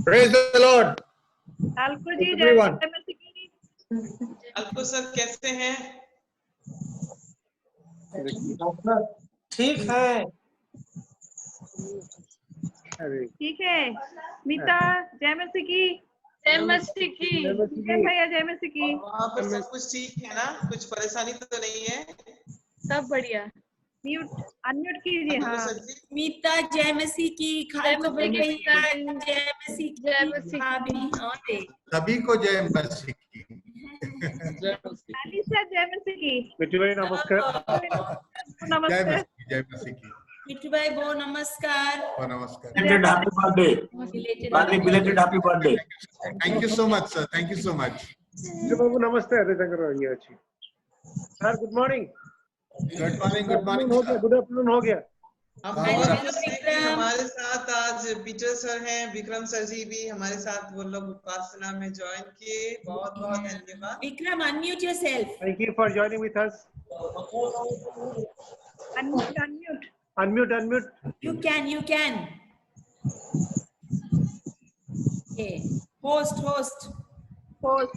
Praise the Lord. अलको जी जय Everyone. मसीह की। अलको सर कैसे हैं? ठीक है। ठीक है। मीता जय मसीह की। जय मसीह की। जय भैया जय मसीह की। वहाँ पर सब कुछ ठीक है ना? कुछ परेशानी तो नहीं है? सब बढ़िया। म्यूट अनम्यूट कीजिए। हाँ मीता जय मसीह की। खालको भैया जय मसीह की। जय मसीह भाभी हाँ दे। सभी को जय मसीह की। अलीशा जय मसीह की। मिट्टू भाई नमस्कार। जय नमस्ते। मसीह, जय मसीह की। मिट्टू भाई बो नमस्कार। नमस्कार। Happy birthday. Belated happy birthday. Thank you so much sir, thank you so much. बाबू नमस्ते। हरे शंकर भैया ji. Sir good morning. Good morning, good morning. Good afternoon हो गया। हम हाँ, बहुत हाँ। खुश हैं कि हमारे साथ आज पीटर सर हैं, विक्रम सर जी भी हमारे साथ, वो लोग उपासना में ज्वाइन किए। बहुत बहुत धन्यवाद। Vikram unmute yourself. Thank you for joining with us. Unmute unmute unmute unmute. You can. Okay. Host. Host. Host.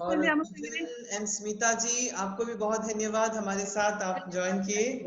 और एंड स्मिता जी, आपको भी बहुत धन्यवाद, हमारे साथ आप ज्वाइन किए।